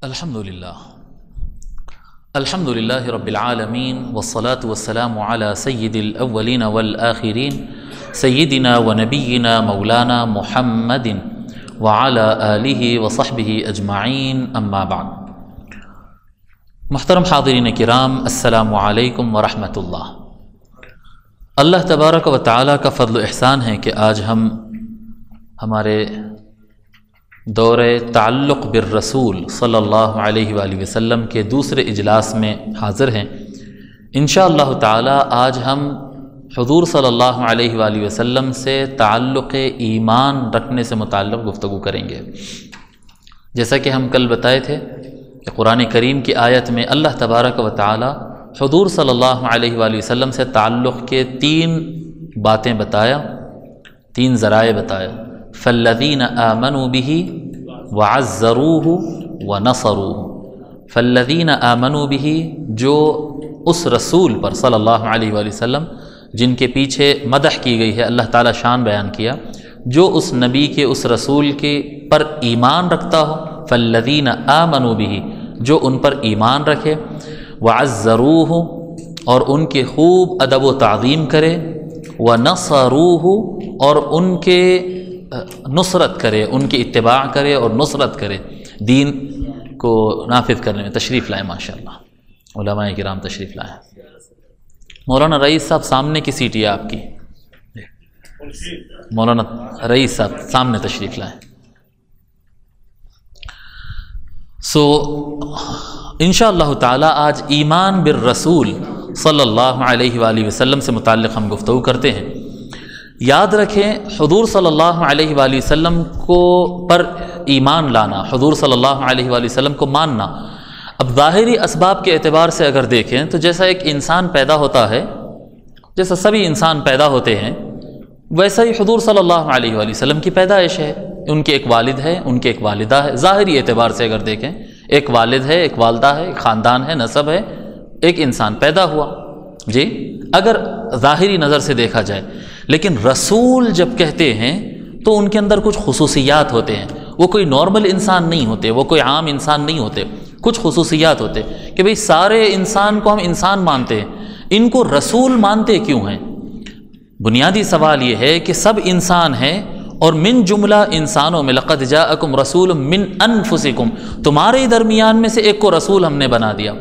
الحمدللہ رب العالمین والصلاة والسلام علی سید الاولین والآخرین سیدنا و نبینا مولانا محمد وعلی آلہ وصحبہ اجمعین اما بعد۔ محترم حاضرین کرام، السلام علیکم ورحمۃ اللہ۔ اللہ تبارک و تعالیٰ کا فضل و احسان ہے کہ آج ہم ہمارے دور تعلق بالرسول صلی اللہ علیہ وآلہ وسلم کے دوسرے اجلاس میں حاضر ہیں۔ انشاءاللہ تعالی آج ہم حضور صلی اللہ علیہ وآلہ وسلم سے تعلق ایمان رکھنے سے متعلق گفتگو کریں گے۔ جیسا کہ ہم کل بتائے تھے کہ قرآن کریم کی آیت میں اللہ تبارک و تعالی حضور صلی اللہ علیہ وآلہ وسلم سے تعلق کے تین باتیں بتایا، تین ذرائع بتایا۔ فالذین آمنوا بہ وعزروہ ونصروہ۔ فالذین آمنوا بہ، جو اس رسول پر صلی اللہ علیہ وآلہ وسلم جن کے پیچھے مدح کی گئی ہے، اللہ تعالیٰ شان بیان کیا، جو اس نبی کے اس رسول کے پر ایمان رکھتا ہو، فالذین آمنوا بہ، جو ان پر ایمان رکھے، وعزروہ، اور ان کے خوب ادب و تعظیم کرے، ونصروہ، اور ان کے نصرت کرے، ان کی اتباع کرے اور نصرت کرے، دین کو نافذ کرنے میں۔ تشریف لائیں ماشاءاللہ، علماء کرام تشریف لائیں۔ مولانا رئیس صاحب سامنے کی سیٹ ہے آپ کی، مولانا رئیس صاحب سامنے تشریف لائیں۔ انشاءاللہ تعالی آج ایمان بالرسول صلی اللہ علیہ وآلہ وسلم سے متعلق ہم گفتگو کرتے ہیں۔ یاد رکھیں، حضور صلی اللہ علیہ وآلہ وسلم کو پر ایمان لانا، حضور صلی اللہ علیہ وآلہ وسلم کو ماننا، اب ظاہری اسباب کے اعتبار سے اگر دیکھیں تو جیسا ایک انسان پیدا ہوتا ہے، جیسا سبھی انسان پیدا ہوتے ہیں، ویسا ہی حضور صلی اللہ علیہ وآلہ وسلم کی پیدائش ہے۔ ان کے ایک والد ہے، ان کے ایک والدہ ہے۔ ظاہری اعتبار سے اگر دیکھیں، ایک والد ہے، ایک والدہ ہے، ایک خاندان ہے، نسب ہے، ایک انسان پیدا ہوا، جی اگر ظاہری نظر سے دیکھا جائے۔ لیکن رسول جب کہتے ہیں تو ان کے اندر کچھ خصوصیات ہوتے ہیں، وہ کوئی نارمل انسان نہیں ہوتے، وہ کوئی عام انسان نہیں ہوتے، کچھ خصوصیات ہوتے کہ بھئی سارے انسان کو ہم انسان مانتے ہیں، ان کو رسول مانتے کیوں ہیں؟ بنیادی سوال یہ ہے کہ سب انسان ہیں، اور من جملہ انسانوں میں لقد جاءکم رسول من انفسکم، تمہارے درمیان میں سے ایک کو رسول ہم نے بنا دیا۔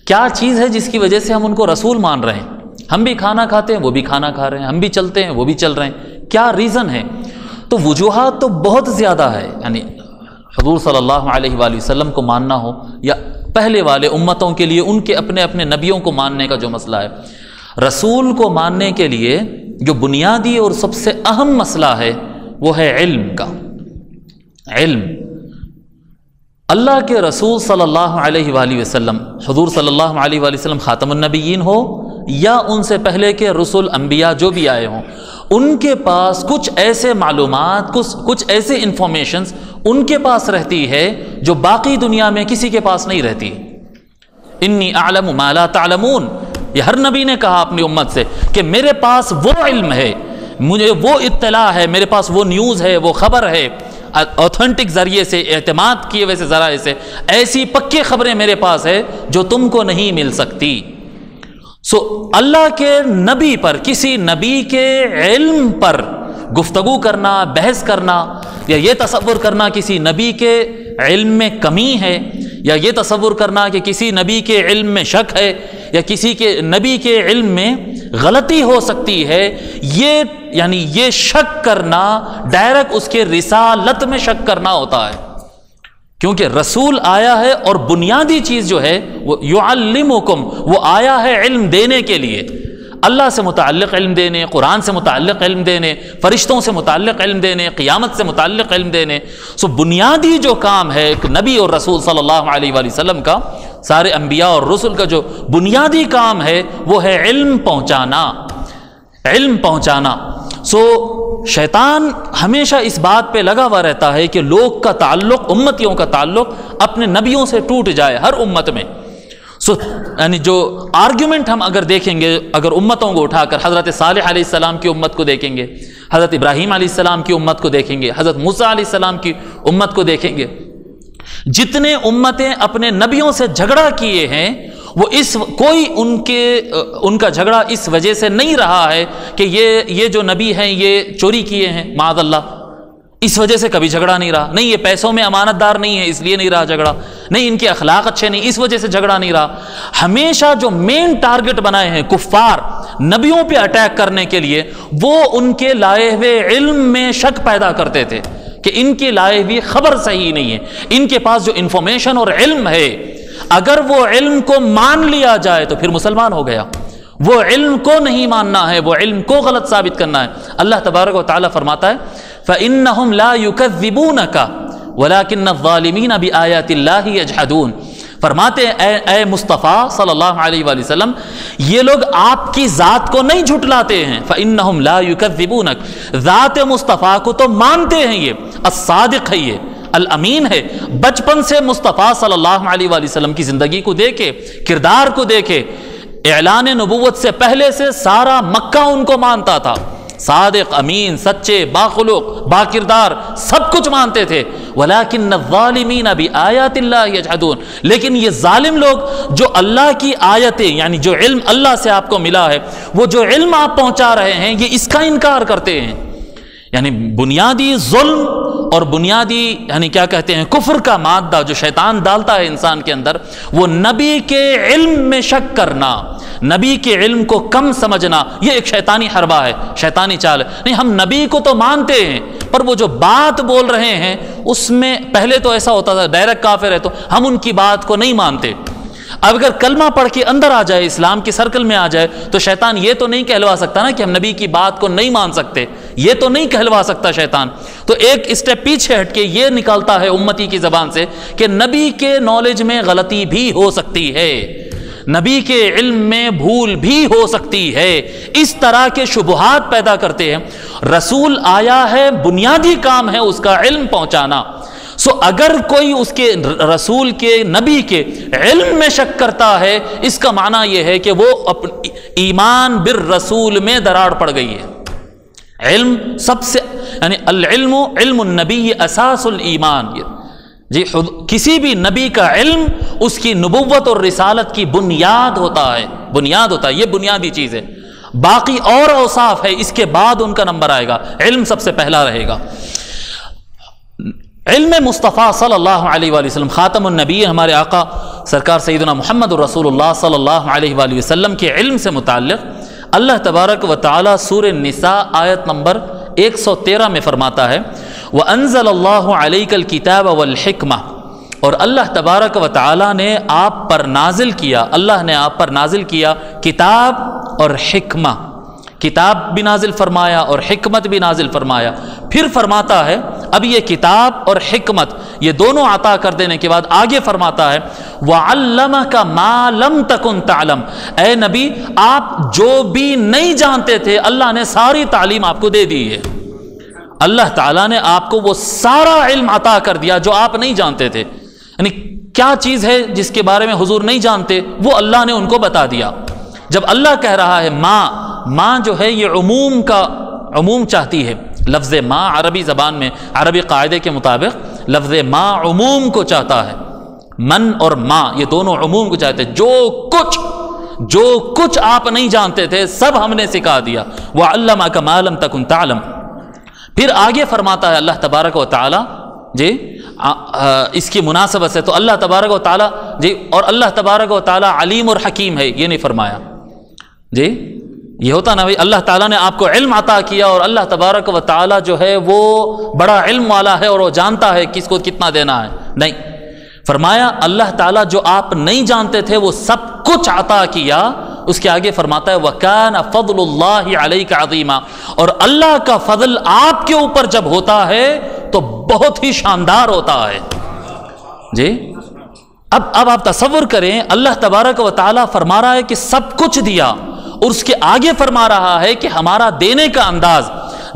کیا چیز ہے جس کی وجہ سے ہم ان کو رسول مان رہے ہیں؟ ہم بھی کھانا کھاتے ہیں، وہ بھی کھانا کھا رہے ہیں، ہم بھی چلتے ہیں، وہ بھی چل رہے ہیں، کیا ریزن ہے؟ تو وجوہات تو بہت زیادہ ہے، یعنی حضور صلی اللہ علیہ وآلہ وسلم کو ماننا ہو یا پہلے والے امتوں کے لیے ان کے اپنے اپنے نبیوں کو ماننے کا جو مسئلہ ہے، رسول کو ماننے کے لیے جو بنیادی اور سب سے اہم مسئلہ ہے وہ ہے علم کا۔ علم، اللہ کے رسول صلی اللہ علیہ وآلہ وسلم، حضور صلی اللہ علیہ وآلہ وسلم خاتم النبیین ہو یا ان سے پہلے کے رسول انبیاء جو بھی آئے ہوں، ان کے پاس کچھ ایسے معلومات، کچھ ایسے انفارمیشنز ان کے پاس رہتی ہے جو باقی دنیا میں کسی کے پاس نہیں رہتی۔ انی اعلم ما لا تعلمون، یہ ہر نبی نے کہا اپنی امت سے کہ میرے پاس وہ علم ہے، مجھے وہ اطلاع ہے، میرے پاس وہ نیوز ہے، وہ خبر ہے، اوتھینٹک ذریعے سے، اعتماد کیے ہوئے ذرائع سے، ایسی پکی خبریں میرے پاس ہے جو تم کو نہیں مل سکتی۔ اللہ کے نبی پر، کسی نبی کے علم پر گفتگو کرنا، بحث کرنا، یا یہ تصور کرنا کسی نبی کے علم میں کمی ہے، یا یہ تصور کرنا کہ کسی نبی کے علم میں شک ہے، یا کسی کے نبی کے علم میں غلطی ہو سکتی ہے، یہ شک کرنا ڈائریکٹ اس کے رسالت میں شک کرنا ہوتا ہے، کیونکہ رسول آیا ہے اور بنیادی چیز جو ہے وہ یعلمکم، وہ آیا ہے علم دینے کے لیے، اللہ سے متعلق علم دینے، قرآن سے متعلق علم دینے، فرشتوں سے متعلق علم دینے، قیامت سے متعلق علم دینے۔ بنیادی جو کام ہے ایک نبی اور رسول صلی اللہ علیہ وآلہ وسلم کا، سارے انبیاء اور رسل کا جو بنیادی کام ہے وہ ہے علم پہنچانا، علم پہنچانا۔ شیطان ہمیشہ اس بات پہ لگا ہوا رہتا ہے کہ لوگ کا تعلق، امتیوں کا تعلق اپنے نبیوں سے ٹوٹ جائے ہر امت میں۔ یعنی جو آرگیومنٹ ہم اگر دیکھیں گے، اگر امتوں کو اٹھا کر حضرت صالح علیہ السلام کی امت کو دیکھیں گے، حضرت ابراہیم علیہ السلام کی امت کو دیکھیں گے، حضرت موسیٰ علیہ السلام کی امت کو دیکھیں گے، جتنے امتیں اپنے نبیوں سے جھگڑا کیے ہیں وہ کوئی ان کا جھگڑا اس وجہ سے نہیں رہا ہے کہ یہ جو نبی ہیں یہ چوری کیے ہیں معاذ اللہ، اس وجہ سے کبھی جھگڑا نہیں رہا، نہیں یہ پیسوں میں امانت دار نہیں ہے اس لیے نہیں رہا جھگڑا، نہیں ان کے اخلاق اچھے نہیں اس وجہ سے جھگڑا نہیں رہا۔ ہمیشہ جو مین ٹارگٹ بنائے ہیں کفار نبیوں پہ اٹیک کرنے کے لیے، وہ ان کے لائے ہوئے علم میں شک پیدا کرتے تھے کہ ان کی لائے ہوئی خبر صحیح نہیں ہے، ان کے پاس جو انفارمیشن اور علم ہے اگر وہ علم کو مان لیا جائے تو پھر مسلمان ہو گیا، وہ علم کو نہیں ماننا ہے، وہ علم کو غلط ثابت کرنا ہے۔ اللہ تبارک و تعالیٰ فرماتا ہے فَإِنَّهُمْ لَا يُكَذِّبُونَكَ وَلَكِنَّ الظَّالِمِينَ بِآيَاتِ اللَّهِ يَجْحَدُونَ۔ فرماتے ہیں اے مصطفیٰ صلی اللہ علیہ وآلہ وسلم، یہ لوگ آپ کی ذات کو نہیں جھٹلاتے ہیں، فَإِنَّهُمْ لَا يُكَذِّبُونَكَ، ذات مصطفیٰ کو تو مانتے ہیں، یہ الصادق ہے، یہ الامین ہے۔ بچپن سے مصطفیٰ صلی اللہ علیہ وآلہ وسلم کی زندگی کو دیکھے، کردار کو دیکھے، اعلان نبوت سے پہلے سے سارا مکہ ان کو مانتا تھا، صادق، امین، سچے، باخلق، با کردار، سب کچھ مانتے تھے۔ وَلَكِنَّ الظَّالِمِينَ بِآيَاتِ اللَّهِ يَجْحَدُونَ، لیکن یہ ظالم لوگ جو اللہ کی آیتیں یعنی جو علم اللہ سے آپ کو ملا ہے، وہ جو علم آپ پہنچا رہے ہیں یہ اس کا انکار کرتے ہیں۔ یعنی بنیادی ظلم اور بنیادی یعنی کیا کہتے ہیں کفر کا مادہ جو شیطان ڈالتا ہے انسان کے اندر، وہ نبی کے علم میں شک کرنا، نبی کے علم کو کم سمجھنا، یہ ایک شیطانی حربہ ہے، شیطانی چال ہے۔ نہیں، ہم نبی کو تو مانتے ہیں پر وہ جو بات بول رہے ہیں اس میں پہلے تو ایسا ہوتا تھا ڈائریکٹ کافر ہے تو ہم ان کی بات کو نہیں مانتے۔ اب اگر کلمہ پڑھ کے اندر آ جائے، اسلام کی سرکل میں آ جائے، تو شیطان یہ تو نہیں کہلوا سکتا نا کہ ہم نبی کی بات کو نہیں مان سکتے، یہ تو نہیں کہلوا سکتا شیطان۔ تو ایک اسٹیپ پیچھے ہٹ کے یہ نکالتا ہے امتی کی زبان سے کہ نبی کے نالج میں غلطی بھی ہو سکتی ہے، نبی کے علم میں بھول بھی ہو سکتی ہے، اس طرح کے شبہات پیدا کرتے ہیں۔ رسول آیا ہے، بنیادی کام ہے اس کا علم پہنچانا۔ اگر کوئی اس کے رسول کے نبی کے علم میں شک کرتا ہے، اس کا معنی یہ ہے کہ وہ ایمان بالرسول میں دراڑ پڑ گئی ہے۔ علم سب سے یعنی العلم علم النبی اساس الایمان، جی کسی بھی نبی کا علم اس کی نبوت اور رسالت کی بنیاد ہوتا ہے، بنیاد ہوتا ہے، یہ بنیادی چیز ہے۔ باقی اور اوصاف ہے اس کے بعد ان کا نمبر آئے گا، علم سب سے پہلا رہے گا۔ علم مصطفیٰ صلی اللہ علیہ وآلہ وسلم خاتم النبی، ہمارے آقا سرکار سیدنا محمد رسول اللہ صلی اللہ علیہ وآلہ وسلم کے علم سے متعلق اللہ تبارک و تعالی سورہ نساء آیت نمبر 113 میں فرماتا ہے وَأَنزَلَ اللَّهُ عَلَيْكَ الْكِتَابَ وَالْحِكْمَةَ، اور اللہ تبارک و تعالی نے آپ پر نازل کیا، اللہ نے آپ پر نازل کیا کتاب اور حکمہ، کتاب بھی نازل فرمایا اور حکمت بھی نازل فرمایا۔ پھر فرماتا ہے اب یہ کتاب اور حکمت یہ دونوں عطا کر دینے کے بعد آگے فرماتا ہے وَعَلَّمَكَ مَا لَمْ تَكُنْ تَعْلَمْ، اے نبی آپ جو بھی نہیں جانتے تھے اللہ نے ساری تعلیم آپ کو دے دی ہے، اللہ تعالیٰ نے آپ کو وہ سارا علم عطا کر دیا جو آپ نہیں جانتے تھے۔ یعنی کیا چیز ہے جس کے بارے میں حضور نہیں جانتے، وہ اللہ نے ان کو بتا دیا۔ جب اللہ کہہ رہا ہے ماں جو ہے یہ عموم چاہتی ہے، لفظ ماں عربی زبان میں عربی قاعدے کے مطابق لفظ ماں عموم کو چاہتا ہے، من اور ماں یہ دونوں عموم کو چاہتے ہیں، جو کچھ آپ نہیں جانتے تھے سب ہم نے سکھا دیا۔ وَعَلَّمَكَ مَا لَمْ تَكُنْ تَعْلَمْ، پھر آگے فرماتا ہے اللہ تبارک و تعالی جی اس کی مناسبت سے تو اللہ تبارک و تعالی جی اور اللہ تبارک و تعالی علیم اور حکیم ہے، یہ نہیں فرمایا جی، یہ ہوتا نا بھائی اللہ تعالیٰ نے آپ کو علم عطا کیا اور اللہ تبارک و تعالیٰ جو ہے وہ بڑا علم والا ہے اور وہ جانتا ہے کس کو کتنا دینا ہے، نہیں فرمایا اللہ تعالیٰ جو آپ نہیں جانتے تھے وہ سب کچھ عطا کیا۔ اس کے آگے فرماتا ہے وَكَانَ فَضْلُ اللَّهِ عَلَيْكَ عَظِيمًا، اور اللہ کا فضل آپ کے اوپر جب ہوتا ہے تو بہت ہی شاندار ہوتا ہے جی۔ اب آپ تصور کریں اللہ تبارک و تعالیٰ فرما رہا ہے کہ سب کچھ دیا اور اس کے آگے فرما رہا ہے کہ ہمارا دینے کا انداز،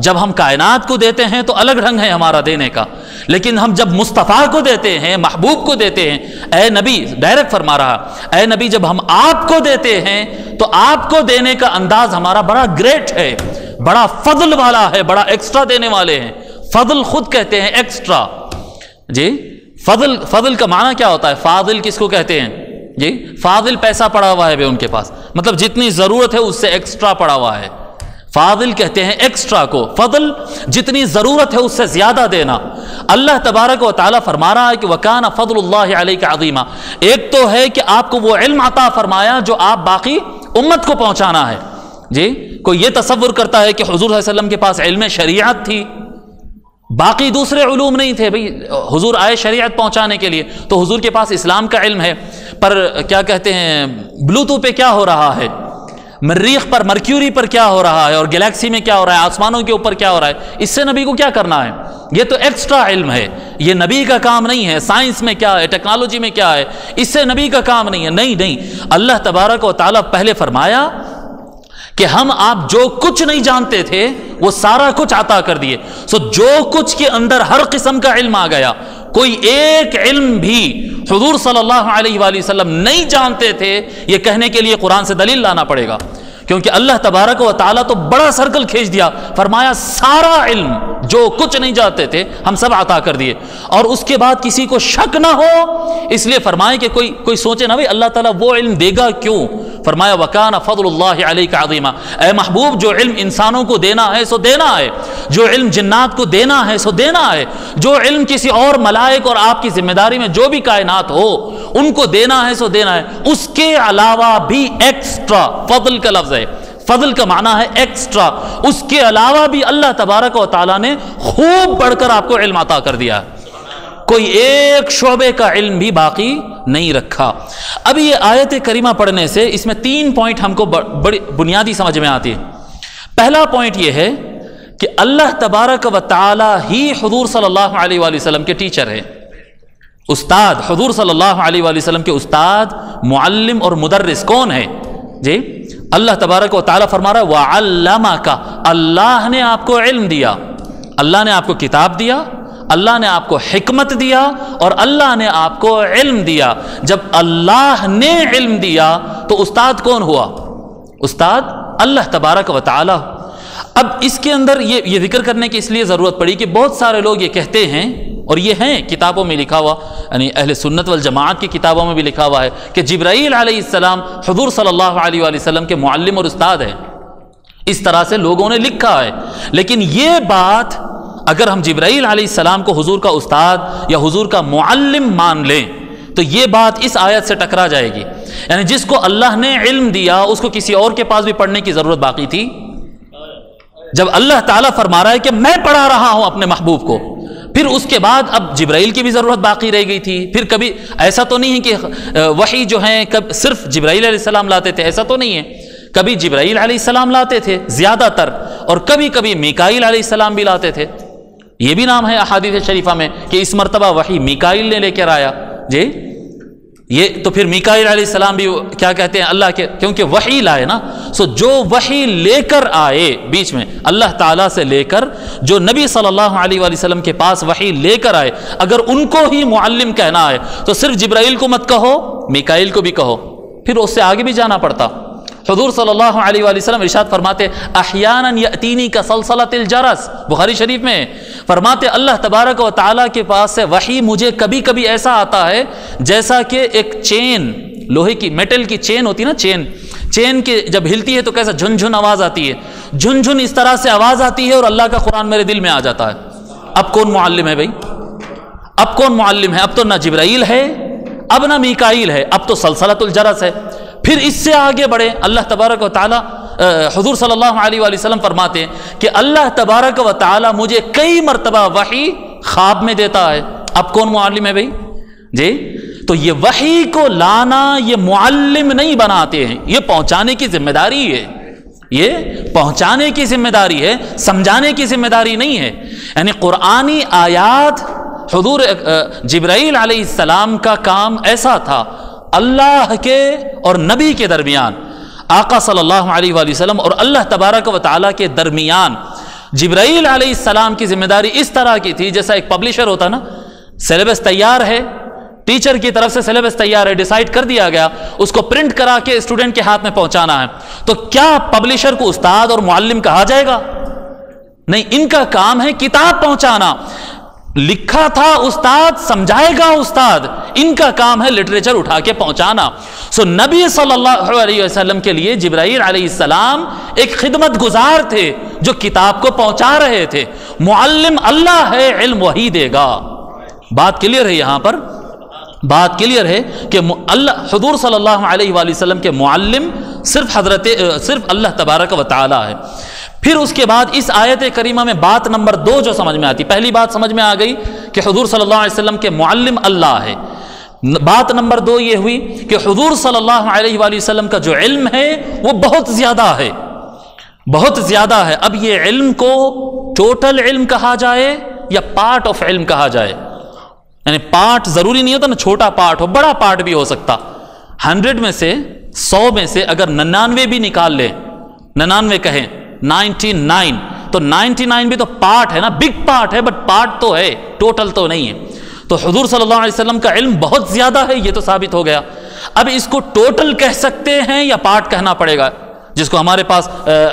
جب ہم کائنات کو دیتے ہیں تو الگ ڈھنگ ہے ہمارا دینے کا، لیکن ہم جب مصطفیٰ کو دیتے ہیں، محبوب کو دیتے ہیں، اے نبی ڈائریکٹ فرما رہا اے نبی جب ہم آپ کو دیتے ہیں تو آپ کو دینے کا انداز ہمارا بڑا گریٹ ہے، بڑا فضل والا ہے، بڑا ایکسٹرا دینے والے ہیں۔ فضل خود کہتے ہیں ایکسٹرا جی، فضل کا معنی کیا ہوتا ہے؟ فاضل کس کو کہتے ہیں جی؟ فاضل پیسہ پڑا ہوا ہے ان کے پاس، مطلب جتنی ضرورت ہے اس سے ایکسٹرا پڑا ہوا ہے، فاضل کہتے ہیں ایکسٹرا کو۔ فضل جتنی ضرورت ہے اس سے زیادہ دینا۔ اللہ تبارک و تعالیٰ فرما رہا ہے کہ وَكَانَ فَضْلُ اللَّهِ عَلَيْكَ عَظِيمًا۔ ایک تو ہے کہ آپ کو وہ علم عطا فرمایا جو آپ باقی امت کو پہنچانا ہے جی۔ کوئی یہ تصور کرتا ہے کہ حضور صلی اللہ علیہ وسلم کے پاس علم شریعت تھی، باقی دوسرے علوم نہیں تھے، بھئی حضور آئے شریعت پہنچانے کے لیے، تو حضور کے پاس اسلام کا علم ہے، پر کیا کہتے ہیں بلوتو پہ کیا ہو رہا ہے، مریخ پر مرکیوری پر کیا ہو رہا ہے، اور گلیکسی میں کیا ہو رہا ہے، آسمانوں کے اوپر کیا ہو رہا ہے، اس سے نبی کو کیا کرنا ہے؟ یہ تو ایکسٹرا علم ہے، یہ نبی کا کام نہیں ہے۔ سائنس میں کیا ہے، ٹیکنالوجی میں کیا ہے، اس سے نبی کا کام نہیں ہے۔ نہیں، اللہ تبارک و تعالیٰ پہلے فرمایا کہ ہم آپ جو کچھ نہیں جانتے تھے وہ سارا کچھ عطا کر دیے۔ جو کچھ کے اندر ہر قسم کا علم آ گیا، کوئی ایک علم بھی حضور صلی اللہ علیہ وآلہ وسلم نہیں جانتے تھے، یہ کہنے کے لیے قرآن سے دلیل لانا پڑے گا، کیونکہ اللہ تبارک و تعالیٰ تو بڑا سرکل کھینچ دیا، فرمایا سارا علم جو کچھ نہیں جانتے تھے ہم سب عطا کر دیے، اور اس کے بعد کسی کو شک نہ ہو، اس لیے فرمایا کہ کوئی سوچے نہ بھئی اللہ تعالیٰ وہ علم دے گا کیوں، فرمایا وَكَانَ فَضْلُ اللَّهِ عَلَيْكَ عَظِيمًا۔ اے محبوب، جو علم انسانوں کو دینا ہے سو دینا ہے، جو علم جنات کو دینا ہے سو دینا ہے، جو علم کسی اور ملائک اور آپ کی ذمہ داری میں جو بھی کائنات ہو ان کو دینا ہے سو دینا ہے، اس کے علاوہ بھی ایکسٹرا، فضل کا لفظ ہے، فضل کا معنی ہے ایکسٹرا، اس کے علاوہ بھی اللہ تبارک و تعالیٰ نے خوب بڑھ کر آپ کو علم عطا کر دیا، کوئی ایک شعبے کا علم بھی باقی نہیں رکھا۔ اب یہ آیت کریمہ پڑھنے سے اس میں 3 پوائنٹ ہم کو بڑی بنیادی سمجھ میں آتی ہے۔ پہلا پوائنٹ یہ ہے کہ اللہ تبارک و تعالی ہی حضور صلی اللہ علیہ وآلہ وسلم کے ٹیچر ہے، استاد۔ حضور صلی اللہ علیہ وآلہ وسلم کے استاد، معلم اور مدرس کون ہے جی؟ اللہ تبارک و تعالی فرما رہا ہے وَعَلَّمَكَ، اللہ نے آپ کو علم دیا، اللہ نے آپ کو کتاب دیا، اللہ نے آپ کو حکمت دیا، اور اللہ نے آپ کو علم دیا۔ جب اللہ نے علم دیا تو استاد کون ہوا؟ استاد اللہ تبارک و تعالی۔ اب اس کے اندر یہ ذکر کرنے کی اس لیے ضرورت پڑی کہ بہت سارے لوگ یہ کہتے ہیں، اور یہ ہیں کتابوں میں لکھا ہوا، یعنی اہل سنت والجماعت کی کتابوں میں بھی لکھا ہوا ہے کہ جبرائیل علیہ السلام حضور صلی اللہ علیہ وآلہ وسلم کے معلم اور استاد ہیں، اس طرح سے لوگوں نے لکھا ہے۔ لیکن یہ بات اگر ہم جبرائیل علیہ السلام کو حضور کا استاد یا حضور کا معلم مان لیں تو یہ بات اس آیت سے ٹکرا جائے گی، یعنی جس کو اللہ نے علم دیا اس کو کسی اور کے پاس بھی پڑھنے کی ضرورت باقی تھی؟ جب اللہ تعالیٰ فرما رہا ہے کہ میں پڑھا رہا ہوں اپنے محبوب کو، پھر اس کے بعد اب جبرائیل کی بھی ضرورت باقی رہ گئی تھی۔ پھر کبھی ایسا تو نہیں ہے کہ وحی جو ہیں صرف جبرائیل علیہ السلام لاتے تھے، ایسا تو نہیں ہے، کبھی جبرائیل علیہ السلام لاتے تھے زیادہ تر، اور کبھی کبھی میکائیل علیہ السلام بھی لاتے تھے۔ یہ بھی نام ہے احادیث شریفہ میں کہ اس مرتبہ وحی میکائیل نے لے کر آیا جی۔ یہ تو پھر میکائیل علیہ السلام بھی کیا کہتے ہیں اللہ کے، کیونکہ وحی لائے نا، جو وحی لے کر آئے بیچ میں اللہ تعالیٰ سے لے کر، جو نبی صلی اللہ علیہ وآلہ وسلم کے پاس وحی لے کر آئے، اگر ان کو ہی معلم کہنا ہے تو صرف جبرائیل کو مت کہو، میکائیل کو بھی کہو، پھر اس سے آگے بھی جانا پڑتا۔ حضور صلی اللہ علیہ وآلہ وسلم ارشاد فرماتے احیانا یأتینی کسلسلۃ الجرس، بخاری شریف میں فرماتے اللہ تبارک و تعالیٰ کے پاس سے وحی مجھے کبھی کبھی ایسا آتا ہے جیسا کہ ایک چین، لوہے کی میٹل کی چین ہوتی ہے نا، چین کے جب ہلتی ہے تو کیسا جھن جھن آواز آتی ہے، جھن جھن اس طرح سے آواز آتی ہے، اور اللہ کا قرآن میرے دل میں آ جاتا ہے۔ اب کون معلم ہے بھائی؟ اب کون معلم ہے؟ اب تو نہ جبرائیل ہے، اب نہ میکائیل ہے، اب تو سلسلۃ الجرس ہے۔ پھر اس سے آگے بڑھے، اللہ تبارک و تعالی، حضور صلی اللہ علیہ وآلہ وسلم فرماتے ہیں کہ اللہ تبارک و تعالی مجھے کئی مرتبہ وحی خواب میں دیتا ہے۔ اب کون معلم ہے بھائی جی؟ تو یہ وحی کو لانا یہ معلم نہیں بناتے ہیں، یہ پہنچانے کی ذمہ داری ہے، یہ پہنچانے کی ذمہ داری ہے، سمجھانے کی ذمہ داری نہیں ہے۔ یعنی قرآنی آیات، حضور جبرائیل علیہ السلام کا کام ایسا تھا، اللہ کے اور نبی کے درمیان، آقا صلی اللہ علیہ وآلہ وسلم اور اللہ تبارک و تعالیٰ کے درمیان جبرائیل علیہ السلام کی ذمہ داری اس طرح کی تھی جیسا ایک پبلشر ہوتا نا، سلیبس تیار ہے، ٹیچر کی طرف سے سلیبس تیار ہے، ڈیسائیڈ کر دیا گیا، اس کو پرنٹ کرا کے اسٹوڈنٹ کے ہاتھ میں پہنچانا ہے، تو کیا پبلشر کو استاد اور معلم کہا جائے گا؟ نہیں، ان کا کام ہے کتاب پہنچانا۔ لکھا تھا استاد، سمجھائے گا استاد، ان کا کام ہے لٹریچر اٹھا کے پہنچانا۔ سو نبی صلی اللہ علیہ وسلم کے لیے جبرائیل علیہ السلام ایک خدمت گزار تھے جو کتاب کو پہنچا رہے تھے۔ معلم اللہ ہے، علم وہی دے گا۔ بات کلیئر ہے، یہاں پر بات کلیئر ہے کہ حضور صلی اللہ علیہ وآلہ وسلم کے معلم صرف اللہ تبارک و تعالی ہے۔ پھر اس کے بعد اس آیت کریمہ میں بات نمبر 2 جو سمجھ میں آتی، پہلی بات سمجھ میں آ گئی کہ حضور صلی اللہ علیہ وسلم کے معلم اللہ ہے۔ بات نمبر 2 یہ ہوئی کہ حضور صلی اللہ علیہ وآلہ وسلم کا جو علم ہے وہ بہت زیادہ ہے، بہت زیادہ ہے۔ اب یہ علم کو ٹوٹل علم کہا جائے یا پارٹ آف علم کہا جائے، یعنی پارٹ ضروری نہیں ہوتا نا، چھوٹا پارٹ ہو، بڑا پارٹ بھی ہو سکتا۔ 100 میں سے 100 میں سے اگر 99 بھی نکال لیں، 99 کہیں 99، تو 99 بھی تو پارٹ ہے نا، بگ پارٹ ہے، بٹ پارٹ تو ہے، ٹوٹل تو نہیں ہے۔ تو حضور صلی اللہ علیہ وسلم کا علم بہت زیادہ ہے، یہ تو ثابت ہو گیا۔ اب اس کو ٹوٹل کہہ سکتے ہیں یا پارٹ کہنا پڑے گا، جس کو ہمارے پاس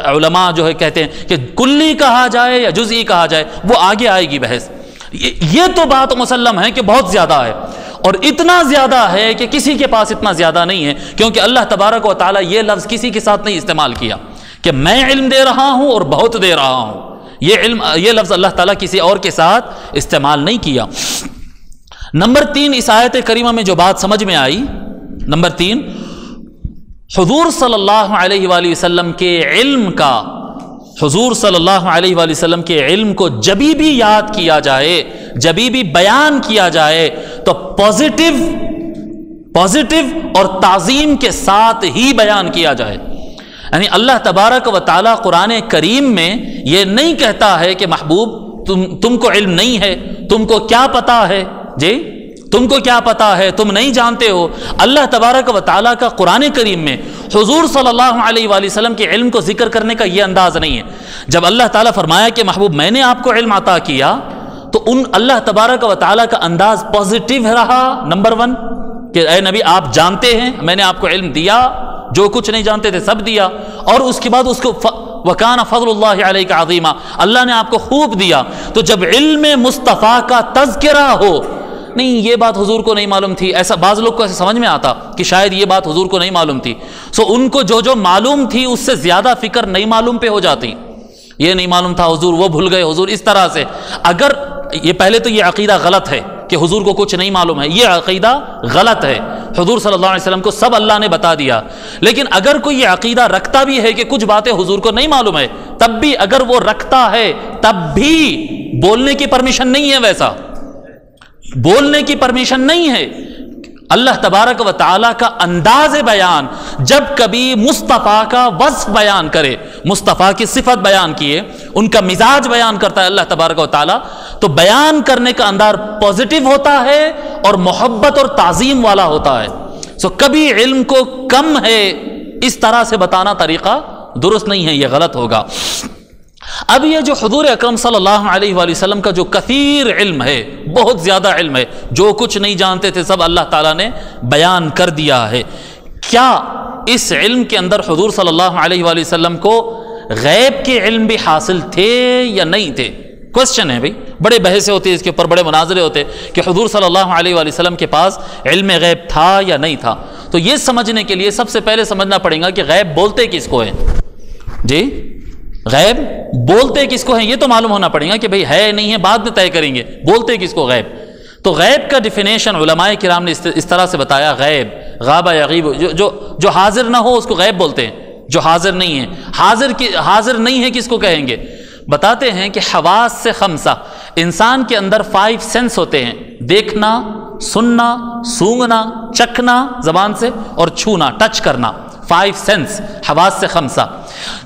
علماء جو ہے کہتے ہیں کہ کلی کہا جائے یا جزئی کہا جائے، وہ آگے آئے گی بحث۔ یہ تو بات مسلم ہے کہ بہت زیادہ ہے، اور اتنا زیادہ ہے کہ کسی کے پاس اتنا زیادہ نہیں ہے، کیونکہ اللہ تبارک و تعالیٰ یہ لفظ کسی کے ساتھ نہیں استعمال کیا کہ میں علم دے رہا ہوں اور بہت دے رہا ہوں۔ یہ لفظ اللہ تعالیٰ کسی اور کے ساتھ استعمال نہیں کیا۔ نمبر 3 اس آیت کریمہ میں جو بات سمجھ میں آئی، نمبر 3، حضور صلی اللہ علیہ وآلہ وسلم کے علم کا، حضور صلی اللہ علیہ وآلہ وسلم کے علم کو جبھی بھی یاد کیا جائے، جبھی بھی بیان کیا جائے تو پازیٹیو اور تعظیم کے ساتھ ہی بیان کیا جائے۔ یعنی اللہ تبارک و تعالیٰ قرآن کریم میں یہ نہیں کہتا ہے کہ محبوب تم کو علم نہیں ہے، تم کو کیا پتا ہے، جی تم کو کیا پتا ہے، تم نہیں جانتے ہو۔ اللہ تبارک و تعالیٰ کا قرآن کریم میں حضور صلی اللہ علیہ وآلہ وسلم کے علم کو ذکر کرنے کا یہ انداز نہیں ہے۔ جب اللہ تعالیٰ فرمایا کہ محبوب میں نے آپ کو علم عطا کیا، تو اللہ تبارک و تعالیٰ کا انداز پازیٹیو رہا، نمبر 1 کہ اے نبی آپ جانتے ہیں، میں نے آپ کو علم دیا، جو کچھ نہیں جانتے تھے سب دیا، اور اس کے بعد اس کو وَكَانَ فَضْلُ اللَّهِ عَلَيْكَ عَظِيمًا، اللہ نے آپ کو خوب دیا۔ تو جب علم مصطفیٰ کا تذکرہ ہو، نہیں یہ بات حضور کو نہیں معلوم تھی، ایسا بعض لوگ کو ایسا سمجھ میں آتا کہ شاید یہ بات حضور کو نہیں معلوم تھی، سو ان کو جو معلوم تھی اس سے زیادہ فکر نہیں معلوم پہ ہو جاتی، یہ نہیں معلوم تھا حضور، وہ بھول گئے حضور، اس طرح سے۔ اگر یہ پہلے تو یہ عقیدہ غلط ہے کہ حضور کو کچھ نہیں معلوم ہے، یہ عقیدہ غلط ہے۔ حضور صلی اللہ علیہ وسلم کو سب اللہ نے بتا دیا، لیکن اگر کوئی یہ عقیدہ رکھتا بھی ہے کہ کچھ باتیں حضور کو نہیں معلوم ہے، تب بھی اگر وہ رکھتا ہے تب بھی بولنے کی پرمیشن نہیں ہے، ویسا بولنے کی پرمیشن نہیں ہے۔ اللہ تبارک و تعالیٰ کا انداز بیان جب کبھی مصطفیٰ کا وصف بیان کرے، مصطفیٰ کی صفت بیان کیے، ان کا مزاج بیان کرتا ہے اللہ تبارک و تعالیٰ، تو بیان کرنے کا انداز پازیٹیو ہوتا ہے اور محبت اور تعظیم والا ہوتا ہے۔ سو کبھی علم کو کم ہے اس طرح سے بتانا طریقہ درست نہیں ہے، یہ غلط ہوگا۔ اب یہ جو حضور اکرم صلی اللہ علیہ وآلہ وسلم کا جو کثیر علم ہے، بہت زیادہ علم ہے، جو کچھ نہیں جانتے تھے سب اللہ تعالیٰ نے بیان کر دیا ہے، کیا اس علم کے اندر حضور صلی اللہ علیہ وآلہ وسلم کو غیب کے علم بھی حاصل تھے یا نہیں تھے؟ کوشچن ہے بھائی، بڑے بحثیں ہوتی ہیں اس کے اوپر، بڑے مناظرے ہوتے ہیں کہ حضور صلی اللہ علیہ وآلہ وسلم کے پاس علم غیب تھا یا نہیں تھا۔ تو یہ سمجھنے کے لیے سب سے پہلے سمجھنا پڑے گا کہ غیب بولتے کس کو ہیں، جی غیب بولتے کس کو ہیں، یہ تو معلوم ہونا پڑے گا کہ بھئی ہے نہیں ہے بعد میں طے کریں گے، بولتے کس کو غیب۔ تو غیب کا ڈیفینیشن علماء کرام نے اس طرح سے بتایا، غیب غابہ یغیب، جو حاضر نہ ہو اس کو غیب بولتے ہیں، جو حاضر نہیں ہے، حاضر نہیں ہے کس کو کہیں گے؟ بتاتے ہیں کہ حواس سے خمسہ، انسان کے اندر 5 سینس ہوتے ہیں، دیکھنا، سننا، سونگھنا، چکھنا زبان سے، اور چھونا، ٹچ کرنا، 5 سینس حواس سے خمسہ۔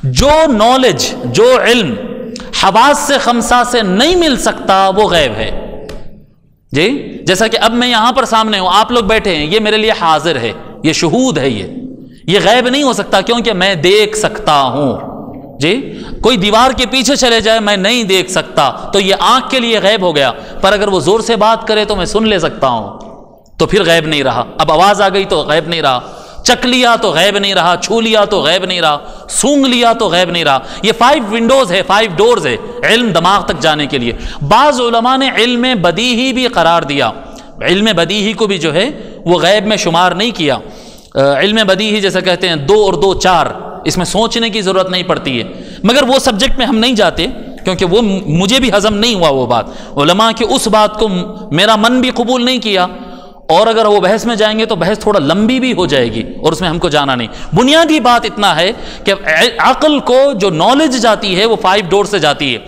جو نالج، جو علم حواس سے خمسہ سے نہیں مل سکتا وہ غیب ہے، جی جیسا کہ اب میں یہاں پر سامنے ہوں، آپ لوگ بیٹھے ہیں، یہ میرے لیے حاضر ہے، یہ شہود ہے، یہ غیب نہیں ہو سکتا کیونکہ میں دیکھ سکتا ہوں، جی کوئی دیوار کے پیچھے چلے جائے میں نہیں دیکھ سکتا، تو یہ آنکھ کے لیے غیب ہو گیا، پر اگر وہ زور سے بات کرے تو میں سن لے سکتا ہوں، تو پھر غیب نہیں رہا۔ اب آواز آ گئی تو غیب نہیں رہا۔ چک لیا تو غیب نہیں رہا، چھو لیا تو غیب نہیں رہا، سونگ لیا تو غیب نہیں رہا۔ یہ 5 ونڈوز ہے، 5 ڈورز ہے علم دماغ تک جانے کے لیے۔ بعض علماء نے علم بدیہی بھی قرار دیا، علم بدیہی کو بھی جو ہے وہ غیب میں شمار نہیں کیا۔ علم بدیہی جیسے کہتے ہیں 2 اور 2 4، اس میں سوچنے کی ضرورت نہیں پڑتی ہے، مگر وہ سبجیکٹ میں ہم نہیں جاتے کیونکہ وہ مجھے بھی ہضم نہیں ہوا وہ بات، علماء کی اس بات کو میرا من بھی قبول نہیں کیا، اور اگر وہ بحث میں جائیں گے تو بحث تھوڑا لمبی بھی ہو جائے گی اور اس میں ہم کو جانا نہیں۔ بنیادی بات اتنا ہے کہ عقل کو جو نالج جاتی ہے وہ 5 ڈور سے جاتی ہے۔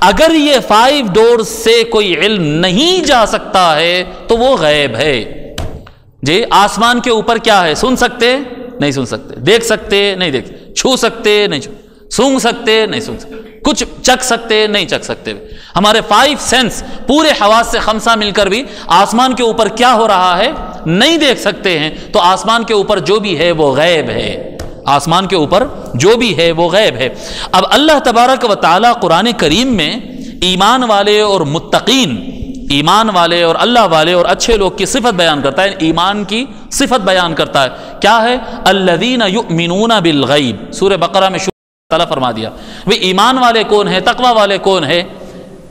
اگر یہ 5 ڈور سے کوئی علم نہیں جا سکتا ہے تو وہ غیب ہے۔ جی آسمان کے اوپر کیا ہے؟ سن سکتے نہیں سن سکتے، دیکھ سکتے نہیں دیکھ، چھو سکتے نہیں چھو، سونگ سکتے نہیں سونگ سکتے، کچھ چکھ سکتے نہیں چکھ سکتے۔ ہمارے 5 سینس پورے حواس سے 5 مل کر بھی آسمان کے اوپر کیا ہو رہا ہے نہیں دیکھ سکتے ہیں، تو آسمان کے اوپر جو بھی ہے وہ غیب ہے، آسمان کے اوپر جو بھی ہے وہ غیب ہے۔ اب اللہ تبارک و تعالی قرآن کریم میں ایمان والے اور متقین، ایمان والے اور اللہ والے اور اچھے لوگ کی صفت بیان کرتا ہے، ایمان کی صفت بیان کرتا ہے۔ کیا ہے؟ الذین یؤمنون بالغیب، سورہ بقرہ میں تعالیٰ فرما دیا۔ وہ ایمان والے کون ہیں، تقوی والے کون ہیں؟